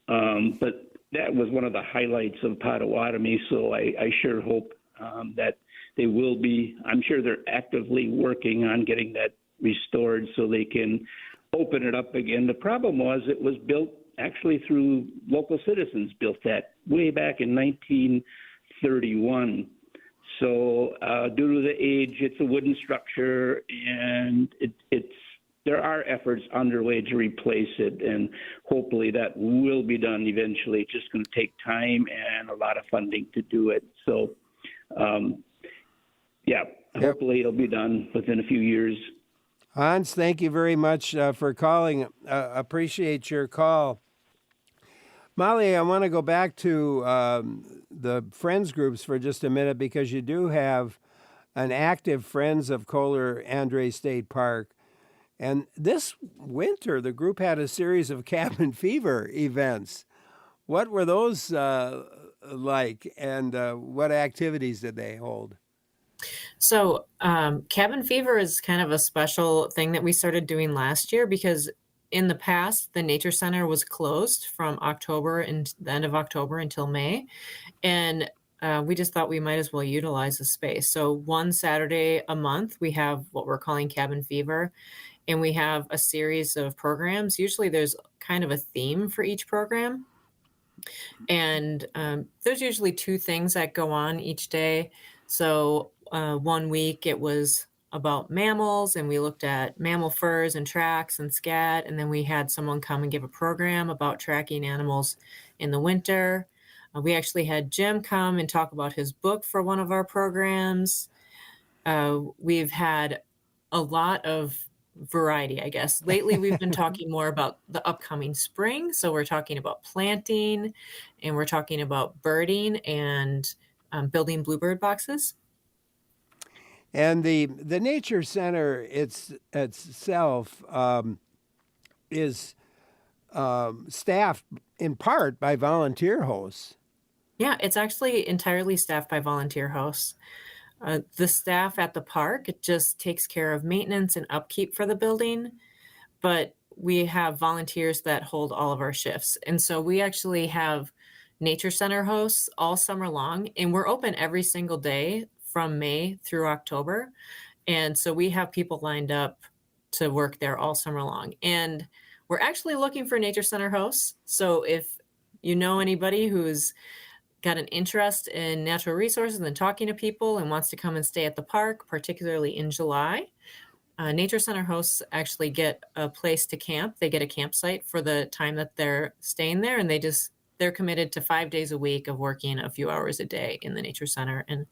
But that was one of the highlights of Potawatomi, so I sure hope that they will be. I'm sure they're actively working on getting that restored so they can open it up again. The problem was it was built actually through local citizens, built that way back in 1931. So due to the age, it's a wooden structure, and there are efforts underway to replace it, and hopefully that will be done eventually. It's just going to take time and a lot of funding to do it. So, hopefully it'll be done within a few years. Hans, thank you very much for calling. Appreciate your call. Molly, I want to go back to the Friends groups for just a minute because you do have an active Friends of Kohler Andre State Park. And this winter, the group had a series of cabin fever events. What were those like, and what activities did they hold? So, cabin fever is kind of a special thing that we started doing last year because in the past, the Nature Center was closed from October and the end of October until May. And we just thought we might as well utilize the space. So, one Saturday a month, we have what we're calling Cabin Fever. And we have a series of programs. Usually there's kind of a theme for each program. And there's usually two things that go on each day. So 1 week it was about mammals, and we looked at mammal furs and tracks and scat. And then we had someone come and give a program about tracking animals in the winter. We actually had Jim come and talk about his book for one of our programs. We've had a lot of variety, I guess. Lately, we've been talking more about the upcoming spring. So we're talking about planting, and we're talking about birding and building bluebird boxes. And the Nature Center itself is staffed in part by volunteer hosts. Yeah, it's actually entirely staffed by volunteer hosts. The staff at the park, it just takes care of maintenance and upkeep for the building, but we have volunteers that hold all of our shifts. And so we actually have Nature Center hosts all summer long, and we're open every single day from May through October. And so we have people lined up to work there all summer long. And we're actually looking for Nature Center hosts. So if you know anybody who's got an interest in natural resources and talking to people and wants to come and stay at the park, particularly in July, Nature Center hosts actually get a place to camp. They get a campsite for the time that they're staying there, and they're committed to 5 days a week of working a few hours a day in the Nature Center. And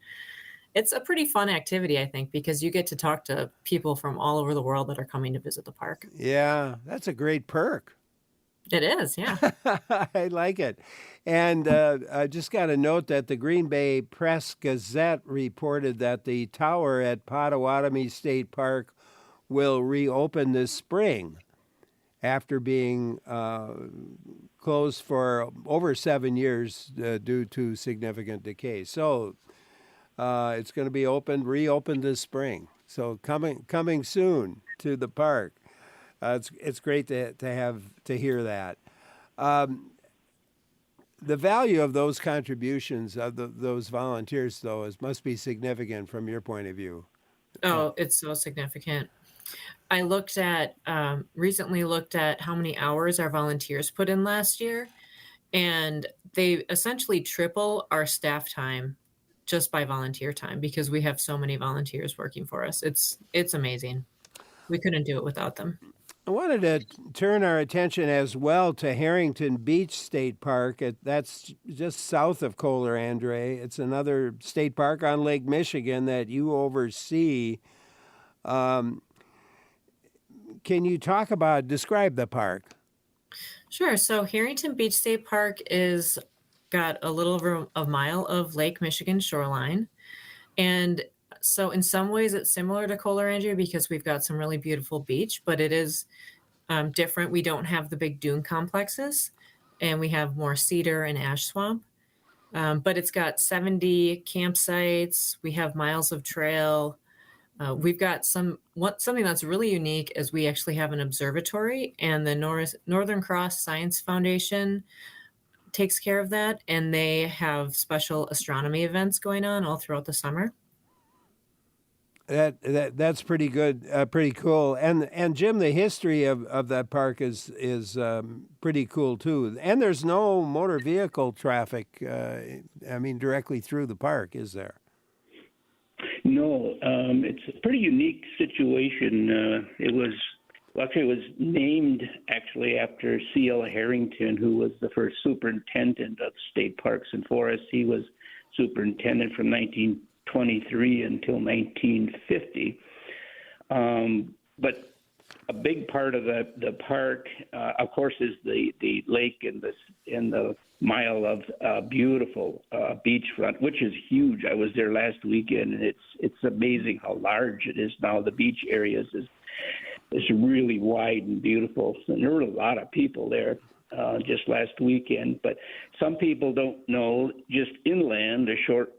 it's a pretty fun activity, I think, because you get to talk to people from all over the world that are coming to visit the park. Yeah, that's a great perk. It is, yeah. I like it. And I just got a note that the Green Bay Press Gazette reported that the tower at Potawatomi State Park will reopen this spring after being closed for over 7 years due to significant decay. So it's going to be reopened this spring. So coming soon to the park. It's great to hear that. The value of those contributions of those volunteers, though, must be significant from your point of view. Oh, it's so significant. I recently looked at how many hours our volunteers put in last year, and they essentially triple our staff time just by volunteer time because we have so many volunteers working for us. It's amazing. We couldn't do it without them. I wanted to turn our attention as well to Harrington Beach State Park. That's just south of Kohler Andre. It's another state park on Lake Michigan that you oversee. Can you describe the park? Sure. So Harrington Beach State Park is got a little over a mile of Lake Michigan shoreline. And so in some ways it's similar to Kohler Andre because we've got some really beautiful beach, but it is different. We don't have the big dune complexes, and we have more cedar and ash swamp. But it's got 70 campsites. We have miles of trail. We've got something that's really unique is we actually have an observatory, and the Northern Cross Science Foundation takes care of that, and they have special astronomy events going on all throughout the summer. That's pretty good, pretty cool. And Jim, the history of that park is pretty cool too. And there's no motor vehicle traffic. Directly through the park, is there? No, it's a pretty unique situation. It was named actually after C.L. Harrington, who was the first superintendent of state parks and forests. He was superintendent from 1923 until 1950. But a big part of the park, of course, is the lake and the mile of beautiful beachfront, which is huge. I was there last weekend, and it's amazing how large it is now. The beach areas is really wide and beautiful, and there were a lot of people there just last weekend. But some people don't know, just inland, a short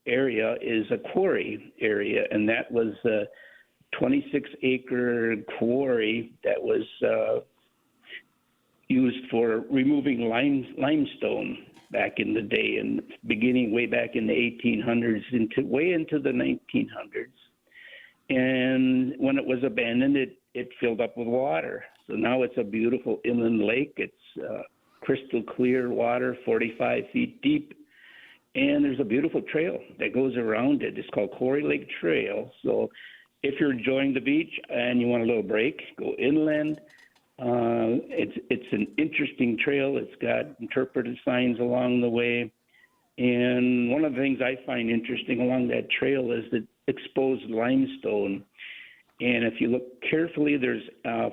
area is a quarry area, and that was 26-acre quarry that was used for removing limestone back in the day, and beginning way back in the 1800s way into the 1900s. And when it was abandoned, it filled up with water. So now it's a beautiful inland lake. It's crystal clear water, 45 feet deep. And there's a beautiful trail that goes around it. It's called Quarry Lake Trail. So if you're enjoying the beach and you want a little break, go inland. It's an interesting trail. It's got interpretive signs along the way. And one of the things I find interesting along that trail is the exposed limestone. And if you look carefully, there's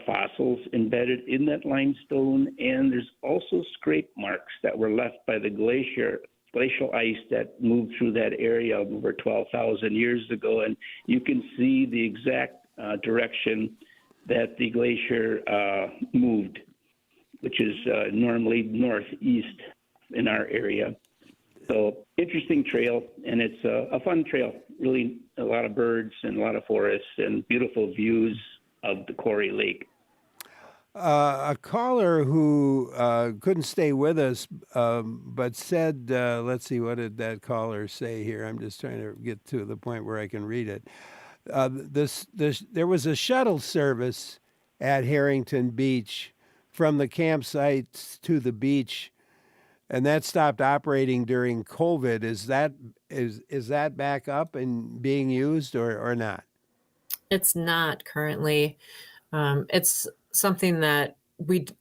fossils embedded in that limestone, and there's also scrape marks that were left by the glacial ice that moved through that area over 12,000 years ago. And you can see the exact direction that the glacier moved, which is normally northeast in our area. So interesting trail, and it's a fun trail. Really a lot of birds and a lot of forests and beautiful views of the Quarry Lake. A caller who couldn't stay with us, but said, let's see, what did that caller say here? I'm just trying to get to the point where I can read it. There was a shuttle service at Harrington Beach from the campsites to the beach, and that stopped operating during COVID. Is that back up and being used or not? It's not currently. It's something that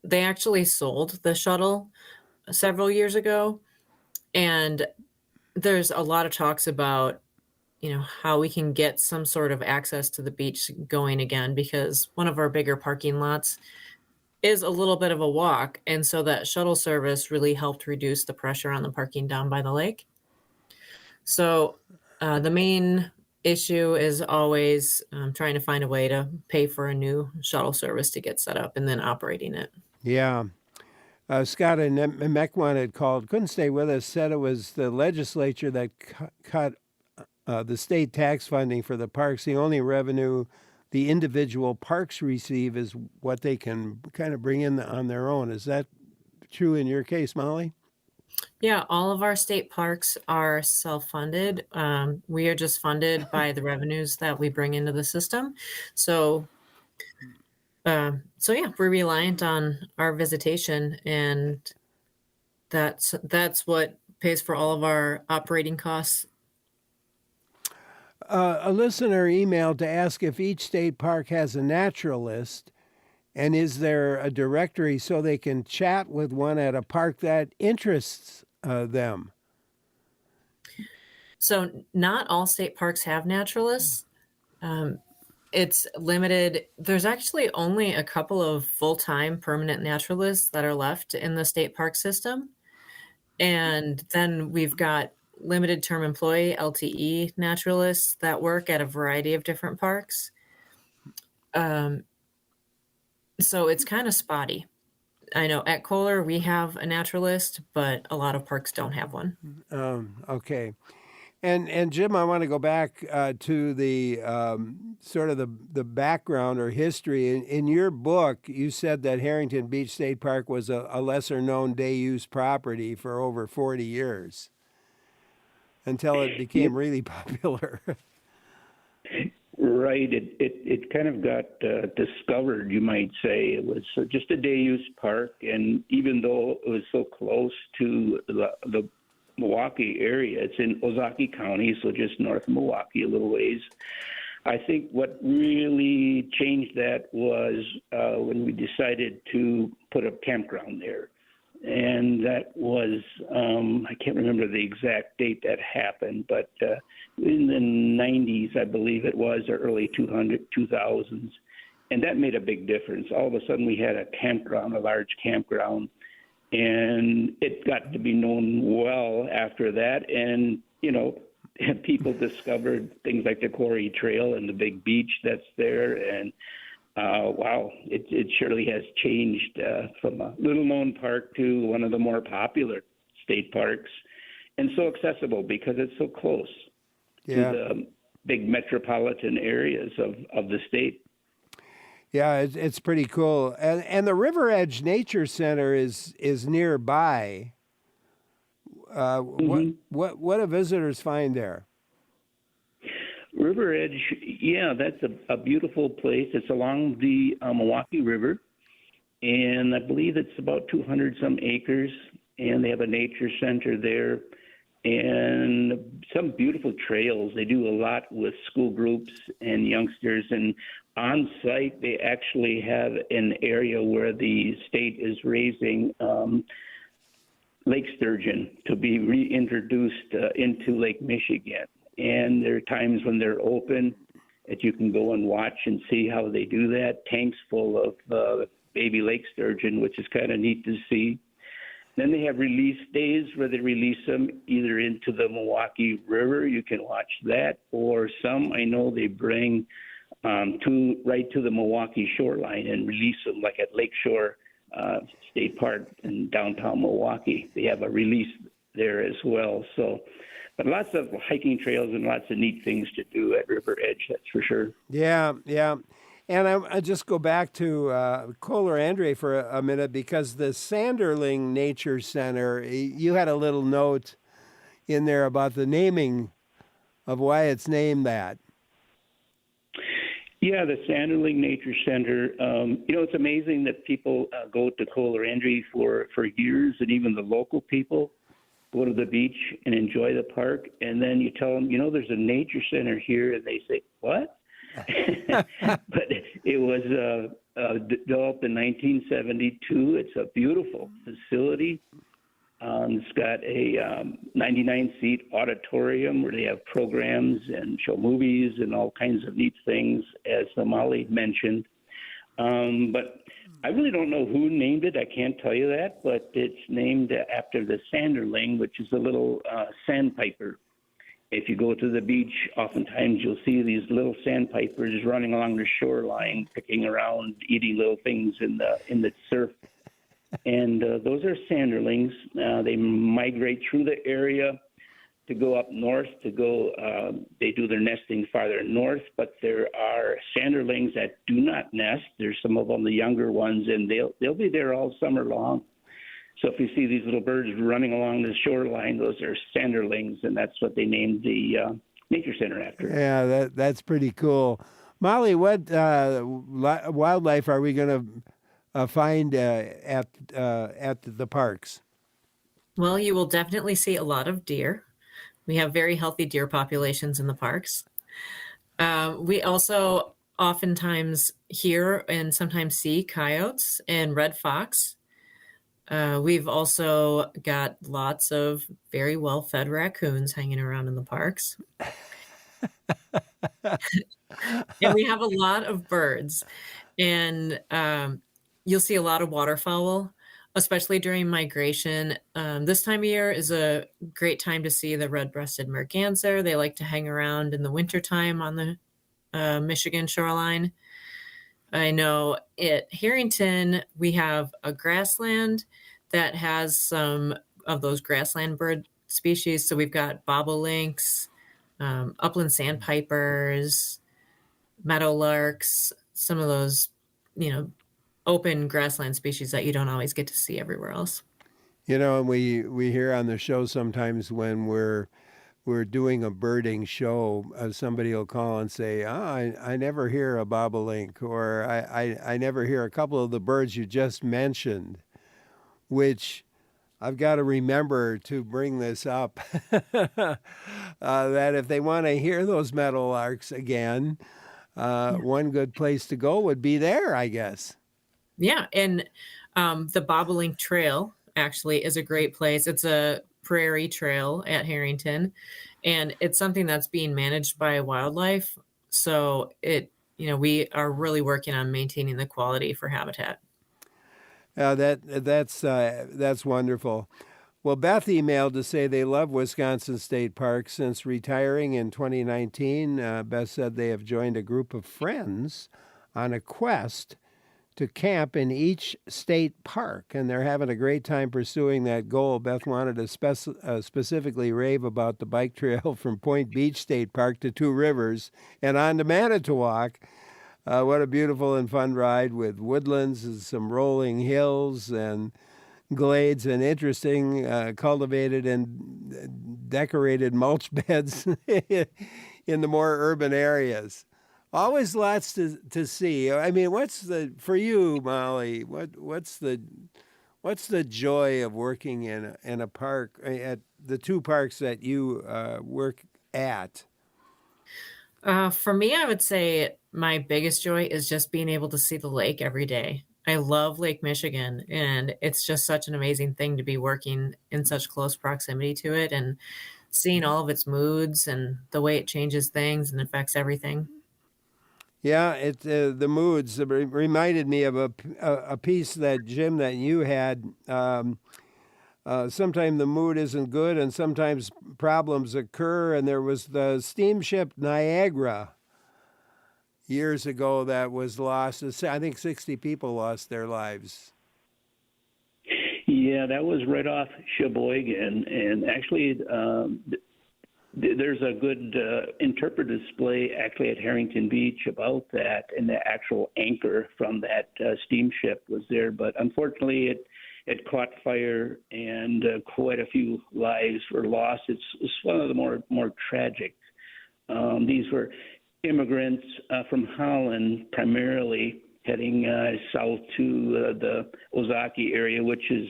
they actually sold the shuttle several years ago, and there's a lot of talks about how we can get some sort of access to the beach going again, because one of our bigger parking lots is a little bit of a walk, and so that shuttle service really helped reduce the pressure on the parking down by the lake. So the main issue is always trying to find a way to pay for a new shuttle service to get set up and then operating it. Yeah. Scott and Mequon had called, couldn't stay with us, said it was the legislature that cut the state tax funding for the parks. The only revenue the individual parks receive is what they can kind of bring in on their own. Is that true in your case, Molly? Yeah, all of our state parks are self-funded. We are just funded by the revenues that we bring into the system. So yeah, we're reliant on our visitation, and that's what pays for all of our operating costs. A listener emailed to ask if each state park has a naturalist, and is there a directory so they can chat with one at a park that interests them? So not all state parks have naturalists. It's limited. There's actually only a couple of full-time permanent naturalists that are left in the state park system. And then we've got limited term employee, LTE naturalists that work at a variety of different parks. So it's kind of spotty. I know at Kohler we have a naturalist, but a lot of parks don't have one. Okay. And Jim, I want to go back to the sort of the background or history. In your book, you said that Harrington Beach State Park was a lesser-known day-use property for over 40 years until it became really popular. Right. It kind of got discovered, you might say. It was just a day-use park, and even though it was so close to the Milwaukee area, it's in Ozaukee County, so just north of Milwaukee a little ways. I think what really changed that was when we decided to put a campground there. And that was, I can't remember the exact date that happened, but in the 90s, I believe it was, or early 2000s. and that made a big difference. All of a sudden, we had a campground, a large campground, and it got to be known well after that. And, people discovered things like the Quarry Trail and the big beach that's there. And wow, it surely has changed from a little-known park to one of the more popular state parks, and so accessible because it's so close to the big metropolitan areas of the state. Yeah, it's pretty cool. And the River Edge Nature Center is nearby. What do visitors find there? River Edge, yeah, that's a beautiful place. It's along the Milwaukee River, and I believe it's about 200 some acres, and they have a nature center there and some beautiful trails. They do a lot with school groups and youngsters, and on site they actually have an area where the state is raising lake sturgeon to be reintroduced into Lake Michigan. And there are times when they're open that you can go and watch and see how they do that. Tanks full of baby lake sturgeon, which is kind of neat to see. Then they have release days where they release them either into the Milwaukee River. You can watch that, or some I know they bring right to the Milwaukee shoreline and release them, like at Lakeshore State Park in downtown Milwaukee. They have a release there as well. So, but lots of hiking trails and lots of neat things to do at River Edge, that's for sure. Yeah. And I just go back to Kohler Andre for a minute, because the Sanderling Nature Center, you had a little note in there about the naming of why it's named that. Yeah, the Sanderling Nature Center. It's amazing that people go to Kohler Andre for years, and even the local people go to the beach and enjoy the park. And then you tell them, there's a nature center here, and they say, what? But it was developed in 1972. It's a beautiful facility. It's got a 99-seat auditorium where they have programs and show movies and all kinds of neat things, as Molly mentioned. But I really don't know who named it. I can't tell you that, but it's named after the sanderling, which is a little sandpiper. If you go to the beach, oftentimes you'll see these little sandpipers running along the shoreline, picking around, eating little things in the surf. And those are sanderlings. They migrate through the area to go up north. They do their nesting farther north, but there are sanderlings that do not nest. There's some of them, the younger ones, and they'll be there all summer long. So if you see these little birds running along the shoreline, those are sanderlings, and that's what they named the nature center after. Yeah, that's pretty cool. Molly, what wildlife are we going to find at the parks? Well, you will definitely see a lot of deer. We have very healthy deer populations in the parks. We also oftentimes hear and sometimes see coyotes and red fox. We've also got lots of very well-fed raccoons hanging around in the parks. And we have a lot of birds. And you'll see a lot of waterfowl, especially during migration. This time of year is a great time to see the red-breasted merganser. They like to hang around in the wintertime on the Michigan shoreline. I know at Harrington, we have a grassland that has some of those grassland bird species. So we've got bobolinks, upland sandpipers, meadowlarks, some of those, open grassland species that you don't always get to see everywhere else. And we hear on the show sometimes when we're doing a birding show, somebody will call and say, I never hear a bobolink, or I never hear a couple of the birds you just mentioned, which I've got to remember to bring this up, that if they want to hear those meadowlarks again, one good place to go would be there, I guess. Yeah, and the Bobolink Trail actually is a great place. It's a prairie trail at Harrington, and it's something that's being managed by wildlife. So it we are really working on maintaining the quality for habitat. That's wonderful. Well, Beth emailed to say they love Wisconsin State Park. Since retiring in 2019, Beth said they have joined a group of friends on a quest to camp in each state park, and they're having a great time pursuing that goal. Beth wanted to specifically rave about the bike trail from Point Beach State Park to Two Rivers and on to Manitowoc. What a beautiful and fun ride with woodlands and some rolling hills and glades and interesting cultivated and decorated mulch beds in the more urban areas. Always lots to see. I mean, for you, Molly? What's the joy of working in a park, at the two parks that you work at? For me, I would say my biggest joy is just being able to see the lake every day. I love Lake Michigan, and it's just such an amazing thing to be working in such close proximity to it and seeing all of its moods and the way it changes things and affects everything. Yeah, the moods reminded me of a piece that, Jim, that you had. Sometimes the mood isn't good, and sometimes problems occur. And there was the steamship Niagara years ago that was lost. I think 60 people lost their lives. Yeah, that was right off Sheboygan, and actually there's a good interpretive display actually at Harrington Beach about that, and the actual anchor from that steamship was there. But unfortunately, it caught fire, and quite a few lives were lost. It's one of the more tragic. These were immigrants from Holland, primarily heading south to the Ozaki area, which is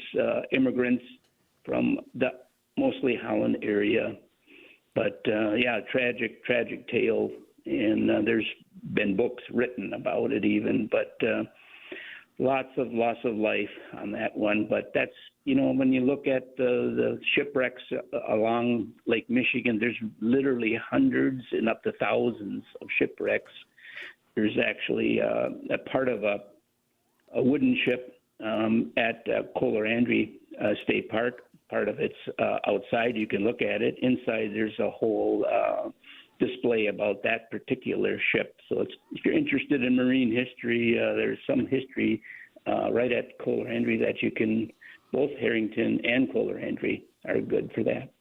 immigrants from the mostly Holland area. But tragic tale, and there's been books written about it even. But lots of loss of life on that one. But that's, when you look at the shipwrecks along Lake Michigan, there's literally hundreds and up to thousands of shipwrecks. There's actually a part of a wooden ship at Kohler-André State Park. Part of it's outside. You can look at it. Inside, there's a whole display about that particular ship. So if you're interested in marine history, there's some history right at Kohler-André that you can, both Harrington and Kohler-André are good for that.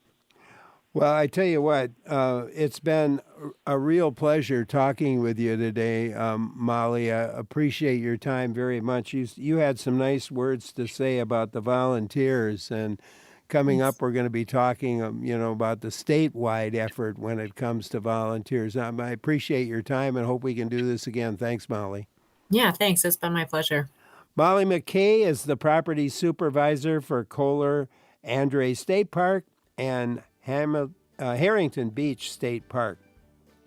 Well, I tell you what, it's been a real pleasure talking with you today, Molly. I appreciate your time very much. You had some nice words to say about the volunteers, and coming up, we're going to be talking, about the statewide effort when it comes to volunteers. I appreciate your time and hope we can do this again. Thanks, Molly. Yeah, thanks. It's been my pleasure. Molly McKay is the property supervisor for Kohler-André State Park and Harrington Beach State Park.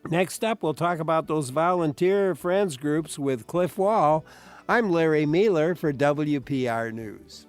Next up, we'll talk about those volunteer friends groups with Cliff Wall. I'm Larry Mealer for WPR News.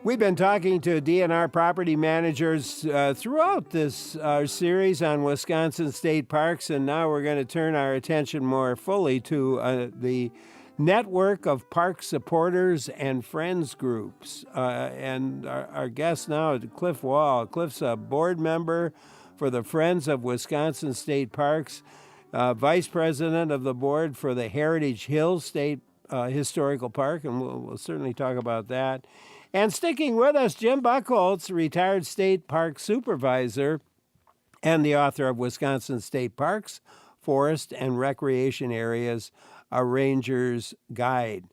We've been talking to DNR property managers throughout this series on Wisconsin state parks, and now we're going to turn our attention more fully to the network of park supporters and friends groups. And our guest now is Cliff Wall. Cliff's a board member for the Friends of Wisconsin State Parks, vice president of the board for the Heritage Hills State Historical Park, and we'll certainly talk about that. And sticking with us, Jim Buchholz, retired state park supervisor and the author of Wisconsin State Parks, Forest and Recreation Areas, A Ranger's Guide.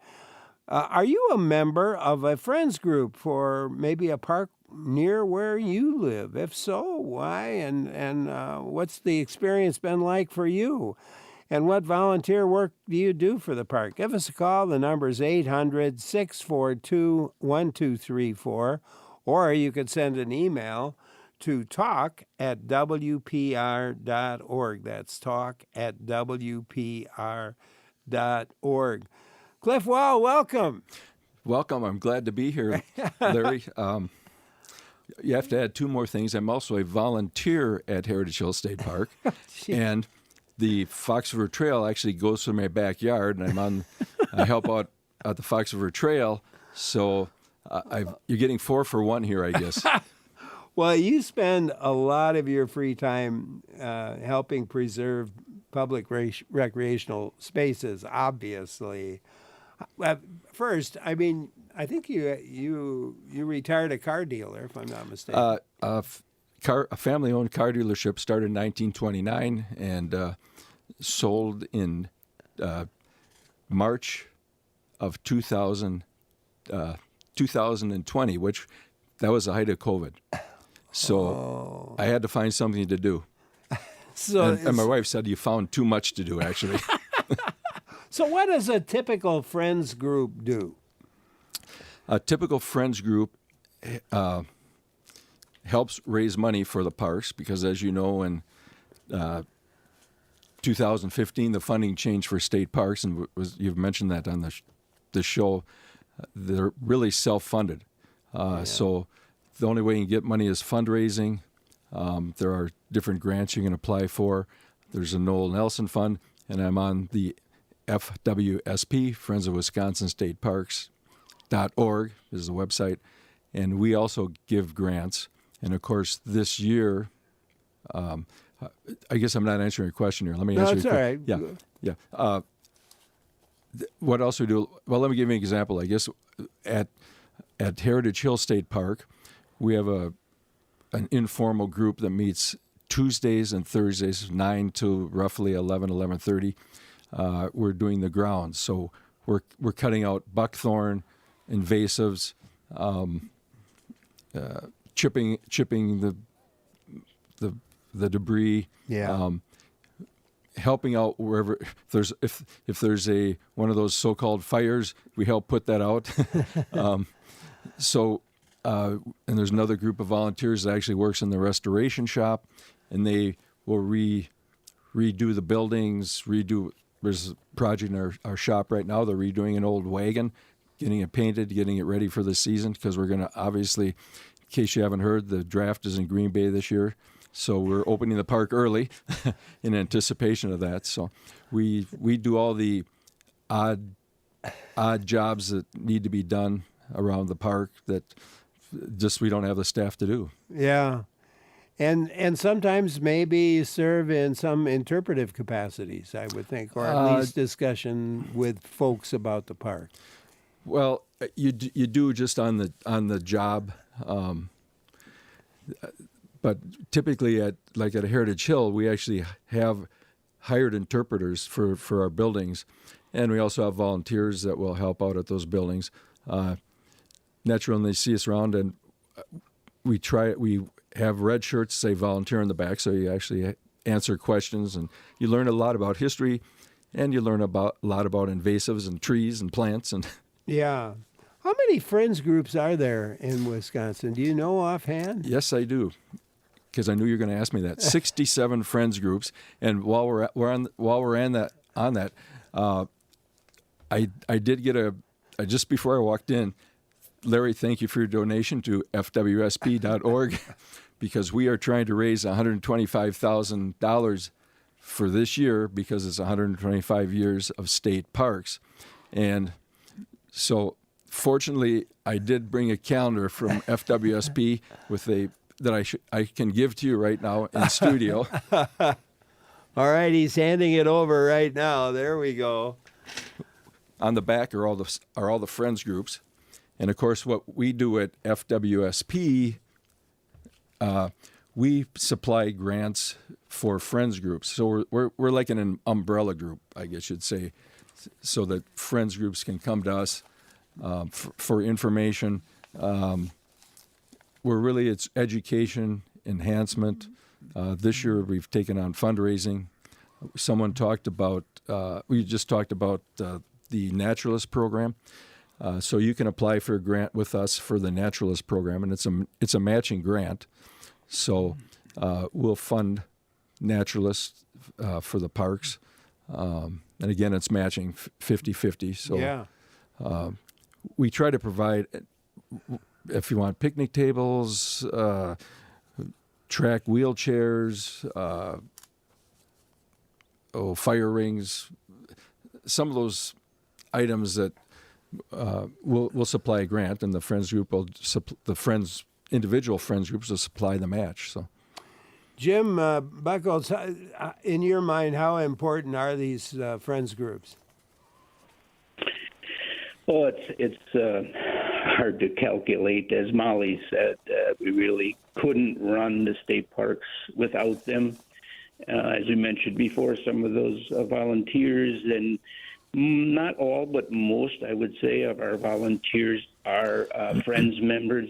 Are you a member of a friends group for maybe a park near where you live? If so, why? And what's the experience been like for you? And what volunteer work do you do for the park? Give us a call. The number is 800-642-1234, or you could send an email to talk@wpr.org. That's talk@wpr.org. Cliff Wall, welcome. Welcome. I'm glad to be here, Larry. You have to add two more things. I'm also a volunteer at Heritage Hill State Park, and the Fox River Trail actually goes through my backyard, and I help out at the Fox River Trail. So you're getting 4 for 1 here, I guess. Well, you spend a lot of your free time helping preserve public recreational spaces, obviously. First, I mean, I think you retired a car dealer, if I'm not mistaken. A family-owned car dealership started in 1929 and sold in March of 2020, which that was the height of COVID. So I had to find something to do. And my wife said, you found too much to do, actually. So what does a typical friends group do? A typical friends group helps raise money for the parks because, as you know, in 2015, the funding changed for state parks, and you've mentioned that on the show. They're really self-funded. So the only way you can get money is fundraising. There are different grants you can apply for. There's a Noel Nelson Fund, and I'm on the FWSP, Friends of Wisconsin State Parks.org is the website. And we also give grants. And, of course, this year, I guess I'm not answering your question here. Let me answer your question. That's all right. Yeah. What else we do? Well, let me give you an example. I guess at Heritage Hill State Park, we have an informal group that meets Tuesdays and Thursdays, 9 to roughly 11:30. We're doing the grounds, so we're cutting out buckthorn, invasives, chipping the debris. Yeah. Helping out wherever if there's one of those so-called fires, we help put that out. And there's another group of volunteers that actually works in the restoration shop, and they will redo the buildings, there's a project in our shop right now. They're redoing an old wagon, getting it painted, getting it ready for the season, because we're going to, obviously, in case you haven't heard, the draft is in Green Bay this year. So we're opening the park early in anticipation of that. So we do all the odd jobs that need to be done around the park that just we don't have the staff to do. Yeah. And sometimes maybe serve in some interpretive capacities, I would think, or at least discussion with folks about the park. Well, you do just on the job, but typically at Heritage Hill, we actually have hired interpreters for our buildings, and we also have volunteers that will help out at those buildings. Naturally, when they see us around, and we have red shirts say volunteer in the back, so you actually answer questions, and you learn a lot about history, and you learn a lot about invasives and trees and plants. And yeah. How many friends groups are there in Wisconsin? Do you know offhand? Yes, I do, because I knew you were going to ask me that. 67 friends groups, and while we're on that, I did get just before I walked in. Larry, thank you for your donation to FWSP.org because we are trying to raise $125,000 for this year because it's 125 years of state parks. And so fortunately, I did bring a calendar from FWSP that I can give to you right now in studio. All right, he's handing it over right now. There we go. On the back are all the friends groups. And, of course, what we do at FWSP, we supply grants for friends groups. So we're like an umbrella group, I guess you'd say, so that friends groups can come to us for information. It's education, enhancement. This year we've taken on fundraising. Someone talked about, we just talked about the Naturalist program. So you can apply for a grant with us for the Naturalist program, and it's a matching grant. So we'll fund naturalists for the parks. And again, it's matching 50-50. So Yeah. We try to provide, if you want, picnic tables, track wheelchairs, fire rings, some of those items that we'll supply a grant, and the Friends group will, individual Friends groups will supply the match. So. Jim Buckles, in your mind, how important are these Friends groups? Well, it's hard to calculate. As Molly said, we really couldn't run the state parks without them. As we mentioned before, some of those volunteers, and not all, but most, I would say, of our volunteers are Friends members,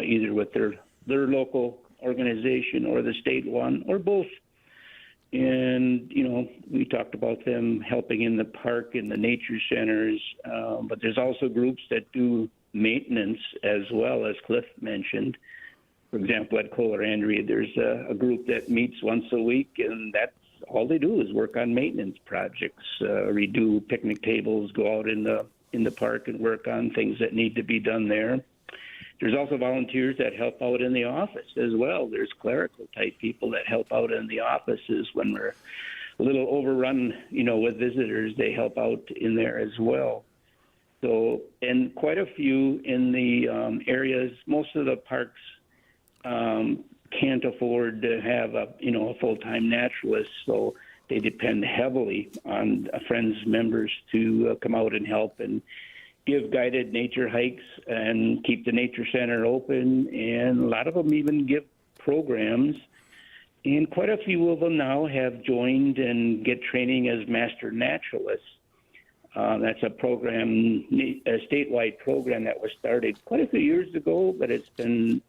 either with their local organization or the state one, or both. And, we talked about them helping in the park and the nature centers, but there's also groups that do maintenance as well, as Cliff mentioned. For example, at Kohler-Andrea, there's a group that meets once a week, and that's all they do is work on maintenance projects, redo picnic tables, go out in the park and work on things that need to be done there. There's also volunteers that help out in the office as well. There's clerical type people that help out in the offices when we're a little overrun, with visitors. They help out in there as well. So, and quite a few in the areas, most of the parks can't afford to have a full-time naturalist, so they depend heavily on Friends members to come out and help and give guided nature hikes and keep the nature center open, and a lot of them even give programs. And quite a few of them now have joined and get training as master naturalists. That's a program, a statewide program that was started quite a few years ago, but it's been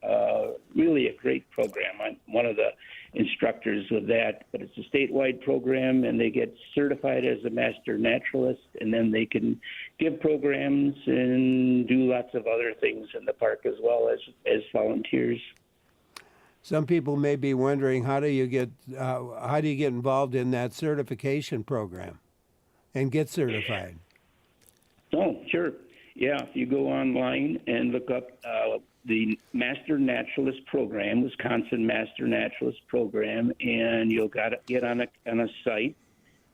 really a great program. I'm one of the instructors with that, but it's a statewide program, and they get certified as a master naturalist, and then they can give programs and do lots of other things in the park as well as volunteers. Some people may be wondering, how do you get involved in that certification program and get certified? Oh, sure. Yeah, if you go online and look up the Master Naturalist Program, Wisconsin Master Naturalist Program, and you'll get on a site,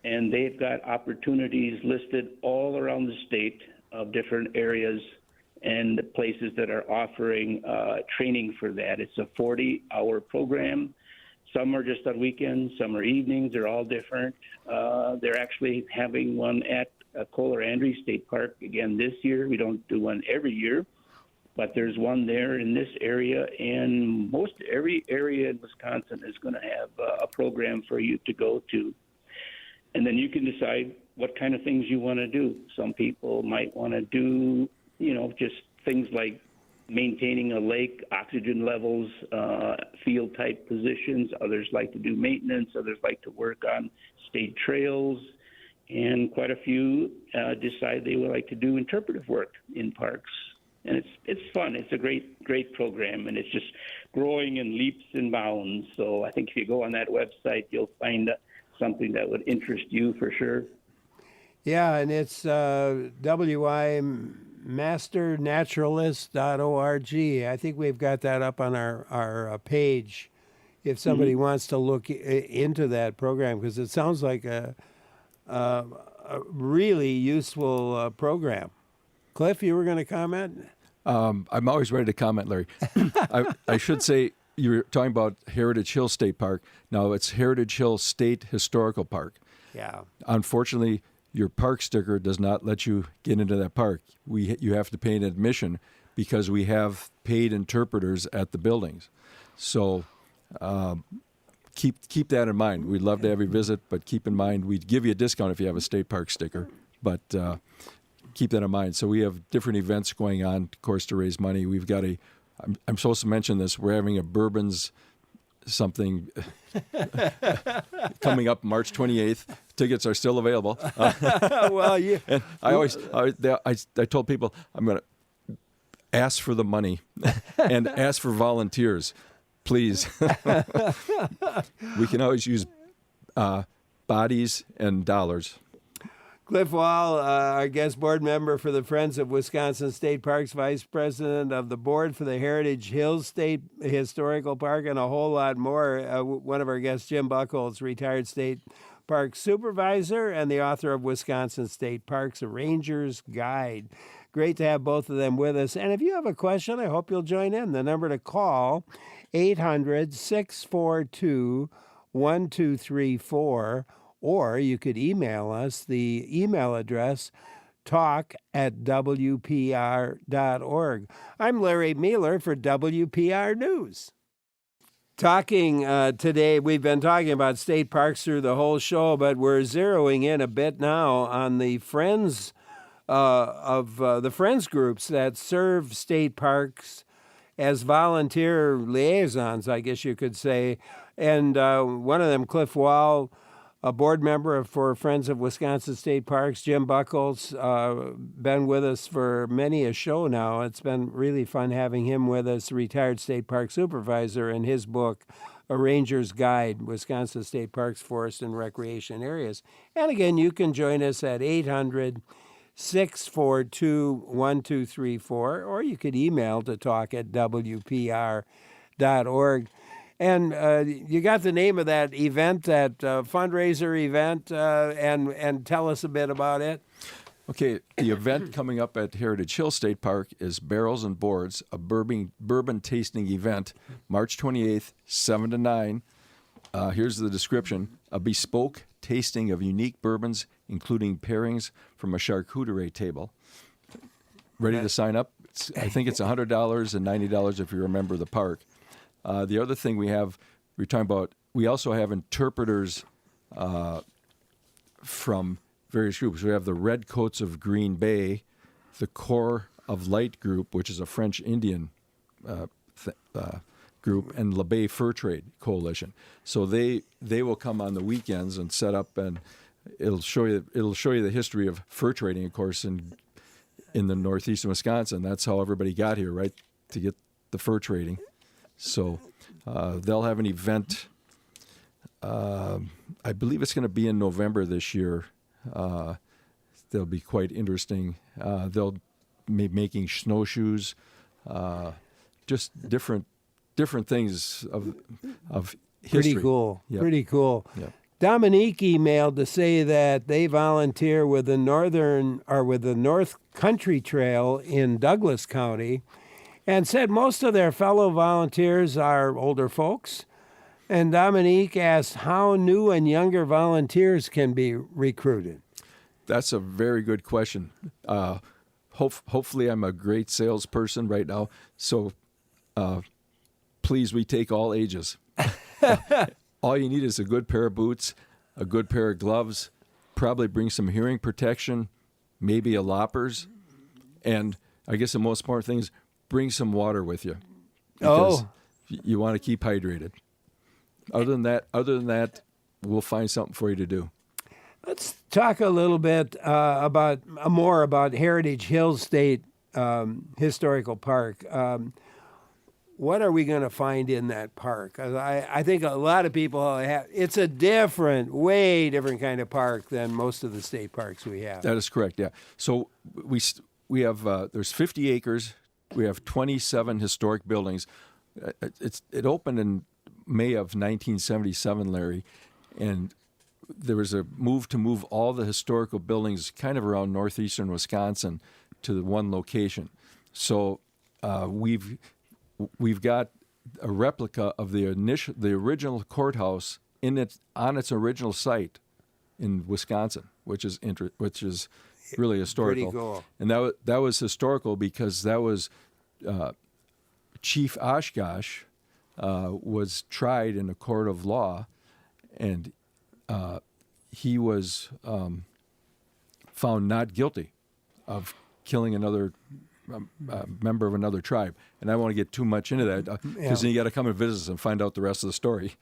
and they've got opportunities listed all around the state of different areas and the places that are offering training for that. It's a 40-hour program. Some are just on weekends, some are evenings. They're all different. They're actually having one at Kohler-Andrea State Park again this year. We don't do one every year, but there's one there in this area, and most every area in Wisconsin is going to have a program for you to go to. And then you can decide what kind of things you want to do. Some people might want to do, just things like maintaining a lake, oxygen levels, field type positions. Others like to do maintenance. Others like to work on state trails. And quite a few decide they would like to do interpretive work in parks. And it's fun. It's a great program, and it's just growing in leaps and bounds. So I think if you go on that website, you'll find something that would interest you for sure. Yeah, and it's wimasternaturalist.org. I think we've got that up on our page if somebody wants to look into that program, because it sounds like a really useful program. Cliff, you were going to comment? I'm always ready to comment, Larry. I should say, you were talking about Heritage Hill State Park. Now it's Heritage Hill State Historical Park. Yeah. Unfortunately, your park sticker does not let you get into that park. You have to pay an admission because we have paid interpreters at the buildings. So keep that in mind. We'd love to have you visit, but keep in mind we'd give you a discount if you have a state park sticker. But keep that in mind. So we have different events going on, of course, to raise money. We've got I'm supposed to mention this. We're having a bourbons something coming up March 28th. Tickets are still available. Well, yeah. And I told people I'm going to ask for the money and ask for volunteers. Please. We can always use bodies and dollars. Cliff Wall, our guest board member for the Friends of Wisconsin State Parks, vice president of the board for the Heritage Hills State Historical Park, and a whole lot more. One of our guests, Jim Buckholz, retired state park supervisor and the author of Wisconsin State Parks, A Ranger's Guide. Great to have both of them with us. And if you have a question, I hope you'll join in. The number to call, 800-642-1234. Or you could email us. The email address, talk@wpr.org. I'm Larry Mueller for WPR News. Talking today, we've been talking about state parks through the whole show, but we're zeroing in a bit now on the friends the friends groups that serve state parks as volunteer liaisons, I guess you could say. And one of them, Cliff Wall, a board member for Friends of Wisconsin State Parks, Jim Buckholz, been with us for many a show now. It's been really fun having him with us, retired state park supervisor, in his book, A Ranger's Guide, Wisconsin State Parks, Forest, and Recreation Areas. And again, you can join us at 800-642-1234, or you could email to talk@wpr.org. And you got the name of that event, that fundraiser event, and tell us a bit about it. Okay, the event coming up at Heritage Hill State Park is Barrels and Boards, a bourbon tasting event, March 28th, 7 to 9. Here's the description: a bespoke tasting of unique bourbons, including pairings from a charcuterie table. Ready to sign up? I think it's $100 and $90 if you remember the park. The other thing we're talking about, we also have interpreters from various groups. We have the Red Coats of Green Bay, the Corps of Light group, which is a French Indian group, and La Bay Fur Trade Coalition. So they will come on the weekends and set up, and it'll show you the history of fur trading, of course, in the northeastern Wisconsin. That's how everybody got here, right, to get the fur trading. So they'll have an event. I believe it's going to be in November this year. They'll be quite interesting. They'll be making snowshoes, just different things of history. Pretty cool. Yep. Pretty cool. Yep. Dominique emailed to say that they volunteer with the North Country Trail in Douglas County, and said most of their fellow volunteers are older folks. And Dominique asked how new and younger volunteers can be recruited. That's a very good question. Hopefully I'm a great salesperson right now, so please, we take all ages. All you need is a good pair of boots, a good pair of gloves, probably bring some hearing protection, maybe a loppers, and I guess the most important thing is bring some water with you, because you want to keep hydrated. Other than that, we'll find something for you to do. Let's talk a little bit more about Heritage Hills State Historical Park. What are we going to find in that park? I think a lot of people it's a way different kind of park than most of the state parks we have. That is correct, yeah. So we have there's 50 acres. We have 27 historic buildings. It opened in May of 1977, Larry, and there was a move to move all the historical buildings kind of around northeastern Wisconsin to the one location. So we've got a replica of the original courthouse on its original site in Wisconsin, which is really historical. Pretty cool. And that was historical because that was Chief Oshkosh was tried in a court of law, and he was found not guilty of killing another member of another tribe. And I don't want to get too much into that because then you got to come and visit us and find out the rest of the story.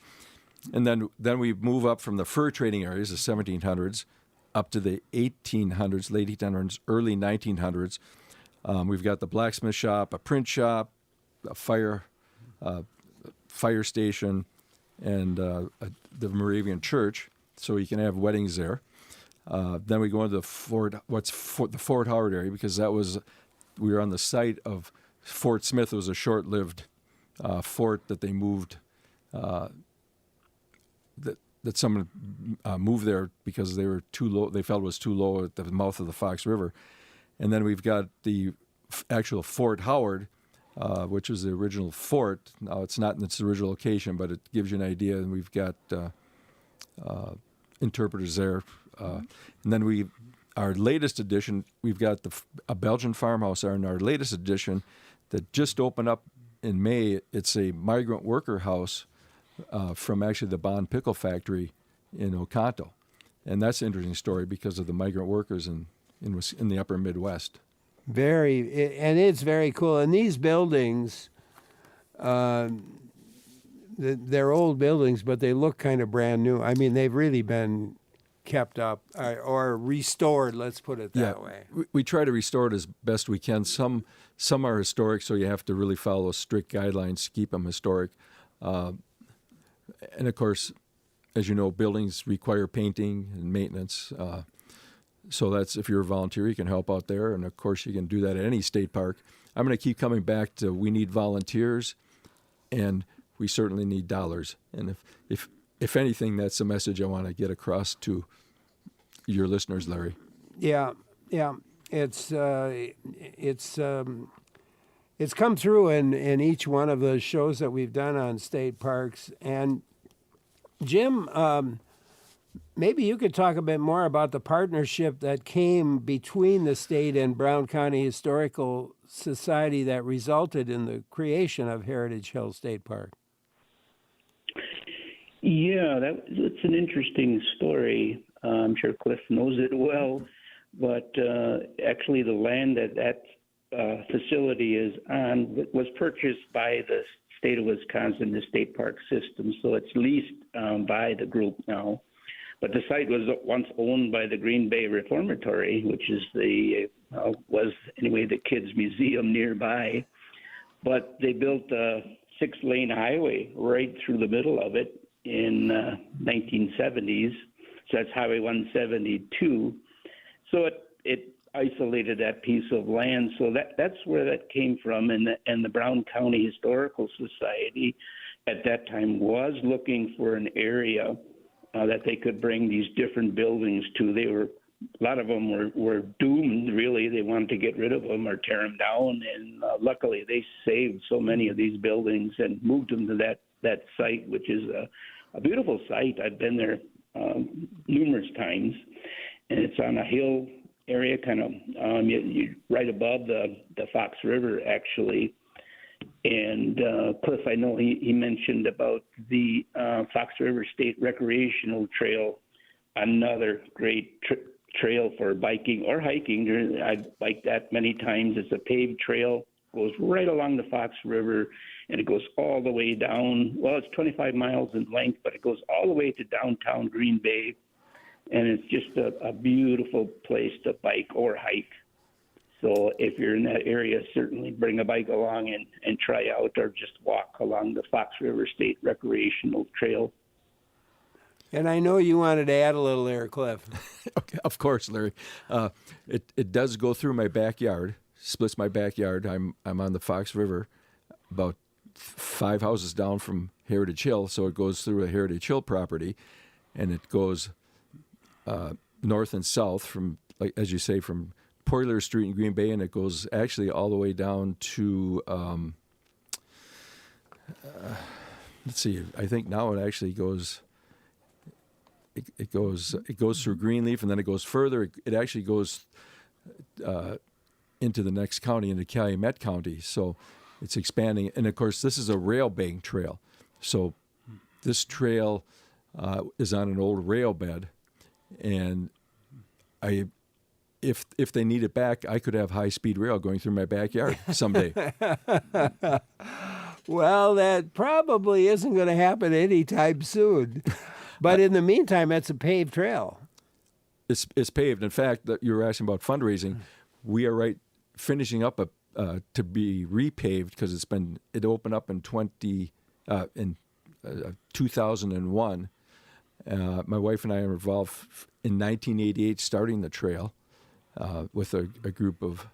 And then we move up from the fur trading areas, the 1700s, up to the 1800s, late 1800s, early 1900s. We've got the blacksmith shop, a print shop, a fire station and the Moravian Church, so you can have weddings there. Then we go into the Fort Howard area, because we were on the site of Fort Smith. It was a short-lived fort that they moved. That someone moved there because they were too low. They felt it was too low at the mouth of the Fox River. And then we've got the actual Fort Howard, which was the original fort. Now it's not in its original location, but it gives you an idea. And we've got interpreters there. And then our latest edition, we've got a Belgian farmhouse. In our latest edition that just opened up in May, it's a migrant worker house from actually the Bond Pickle Factory in Oconto. And that's an interesting story because of the migrant workers in the upper Midwest. And it's very cool. And these buildings, they're old buildings, but they look kind of brand new. I mean, they've really been kept up or restored, let's put it that way. We try to restore it as best we can. Some are historic, so you have to really follow strict guidelines to keep them historic. And, of course, as you know, buildings require painting and maintenance. So that's, if you're a volunteer, you can help out there. And, of course, you can do that at any state park. I'm going to keep coming back to we need volunteers, and we certainly need dollars. And if anything, that's the message I want to get across to your listeners, Larry. Yeah. It's come through in each one of the shows that we've done on state parks. And Jim, maybe you could talk a bit more about the partnership that came between the state and Brown County Historical Society that resulted in the creation of Heritage Hill State Park. Yeah, that's an interesting story. I'm sure Cliff knows it well, but actually the land that facility is on was purchased by the state of Wisconsin, the state park system, so it's leased by the group now. But the site was once owned by the Green Bay Reformatory, which is was anyway the kids' museum nearby. But they built a 6-lane highway right through the middle of it in 1970s. So that's Highway 172. So it isolated that piece of land. So that's where that came from. And the Brown County Historical Society at that time was looking for an area that they could bring these different buildings to. A lot of them were doomed, really. They wanted to get rid of them or tear them down. And luckily they saved so many of these buildings and moved them to that site, which is a beautiful site. I've been there numerous times. And it's on a hill area, kind of you right above the Fox River, actually. And Cliff, I know he mentioned about the Fox River State Recreational Trail, another great trail for biking or hiking. I've biked that many times. It's a paved trail, goes right along the Fox River, and it goes all the way down. Well, it's 25 miles in length, but it goes all the way to downtown Green Bay. And it's just a beautiful place to bike or hike. So if you're in that area, certainly bring a bike along and try out, or just walk along the Fox River State Recreational Trail. And I know you wanted to add a little there, Cliff. Okay, of course, Larry. It does go through my backyard, splits my backyard. I'm on the Fox River, about 5 houses down from Heritage Hill, so it goes through a Heritage Hill property, and it goes north and south from, like as you say, from Poirier Street in Green Bay, and it goes actually all the way down to let's see. I think now it actually goes. It goes through Greenleaf, and then it goes further. It actually goes into the next county, into Calumet County. So it's expanding, and of course, this is a rail bank trail. So this trail is on an old rail bed. And if they need it back, I could have high-speed rail going through my backyard someday. Well, that probably isn't going to happen anytime soon. But in the meantime, it's a paved trail. It's paved. In fact, you were asking about fundraising. We are finishing up to be repaved because it opened up in in 2001. My wife and I are involved in 1988 starting the trail with a group of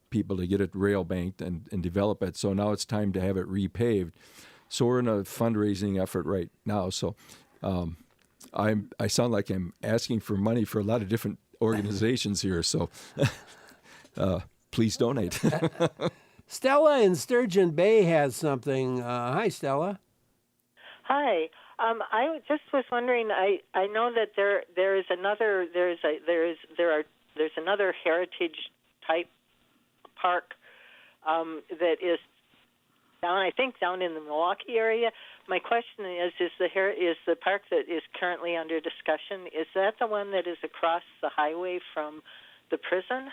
people to get it rail banked and develop it. So now it's time to have it repaved. So we're in a fundraising effort right now. So I sound like I'm asking for money for a lot of different organizations here. So please donate. Stella in Sturgeon Bay has something. Hi, Stella. Hi. I just was wondering. I know that there's another heritage type park that is down in the Milwaukee area. My question is the park that is currently under discussion, is that the one that is across the highway from the prison?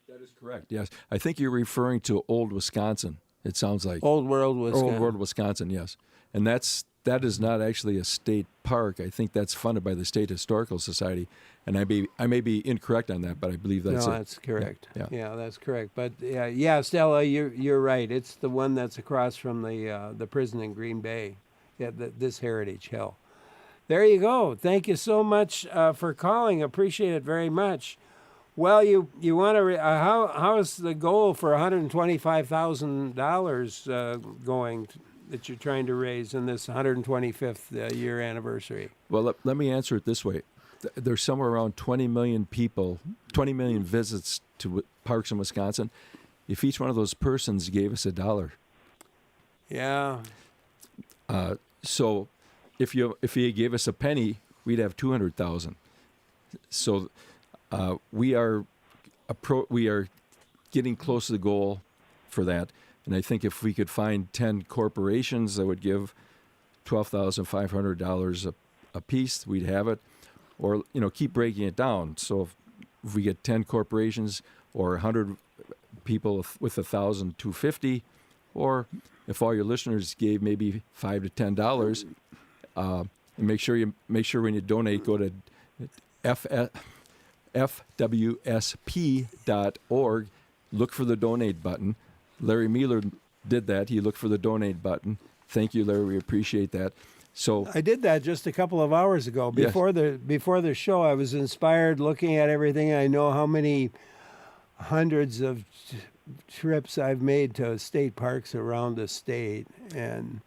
That is correct. Yes, I think you're referring to Old Wisconsin. It sounds like Old World, Wisconsin. Old World, Wisconsin. Yes, and that is not actually a state park. I think that's funded by the State Historical Society, and I may be incorrect on that, but I believe that's that's correct. Yeah, that's correct. But yeah, Stella, you're right. It's the one that's across from the prison in Green Bay. Yeah, this Heritage Hill. There you go. Thank you so much for calling. Appreciate it very much. Well, you want to how is the goal for $125,000 going that you're trying to raise in this 125th year anniversary? Well, let me answer it this way. There's somewhere around 20 million people, 20 million visits to parks in Wisconsin. If each one of those persons gave us $1. Yeah. So if you gave us a penny, we'd have 200,000. So we are getting close to the goal for that. And I think if we could find 10 corporations that would give $12,500 a piece, we'd have it. Or keep breaking it down. So if we get 10 corporations or 100 people with $1,250, or if all your listeners gave maybe $5 to $10, and make sure when you donate, go to fwsp.org, look for the donate button. Larry Mealer did that. He looked for the donate button. Thank you, Larry. We appreciate that. So I did that just a couple of hours ago. Before the show, I was inspired looking at everything. I know how many hundreds of trips I've made to state parks around the state, and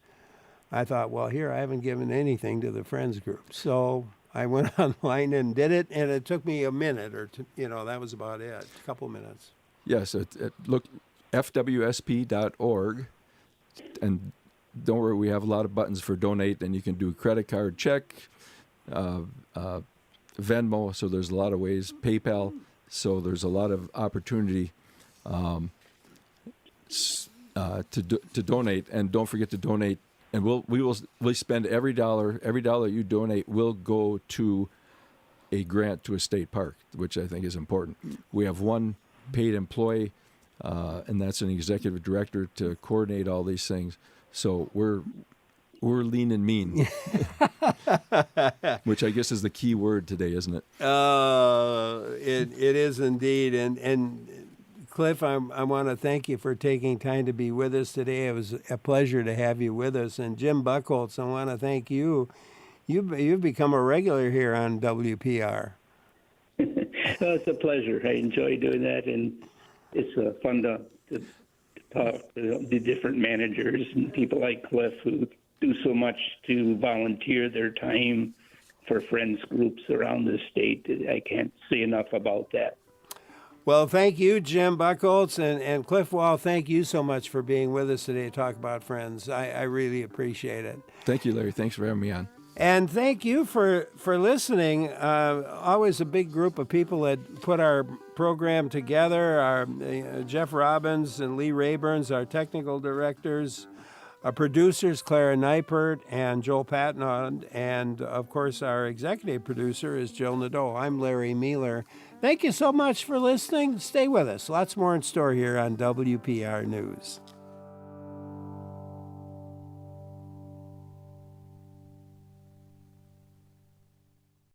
I thought, well, here I haven't given anything to the Friends group. So I went online and did it, and it took me a minute or two. That was about it, a couple minutes. Yes, look, fwsp.org, and don't worry, we have a lot of buttons for donate, and you can do credit card, check, Venmo, so there's a lot of ways, PayPal, so there's a lot of opportunity to donate, and don't forget to donate. And we spend every dollar you donate will go to a grant to a state park, which I think is important. We have one paid employee, and that's an executive director to coordinate all these things. So we're lean and mean, which I guess is the key word today, isn't it? It is indeed. And Cliff, I want to thank you for taking time to be with us today. It was a pleasure to have you with us. And Jim Buchholz, I want to thank you. You've become a regular here on WPR. It's a pleasure. I enjoy doing that, and it's fun to talk to the different managers and people like Cliff who do so much to volunteer their time for Friends groups around the state. I can't say enough about that. Well, thank you, Jim Buchholz, and Cliff Wall. Thank you so much for being with us today to talk about Friends. I really appreciate it. Thank you, Larry. Thanks for having me on. And thank you for listening. Always a big group of people that put our program together. Our Jeff Robbins and Lee Rayburns, our technical directors. Our producers, Clara Neipert and Joel Patnaud. And, of course, our executive producer is Jill Nadeau. I'm Larry Mealer. Thank you so much for listening. Stay with us. Lots more in store here on WPR News.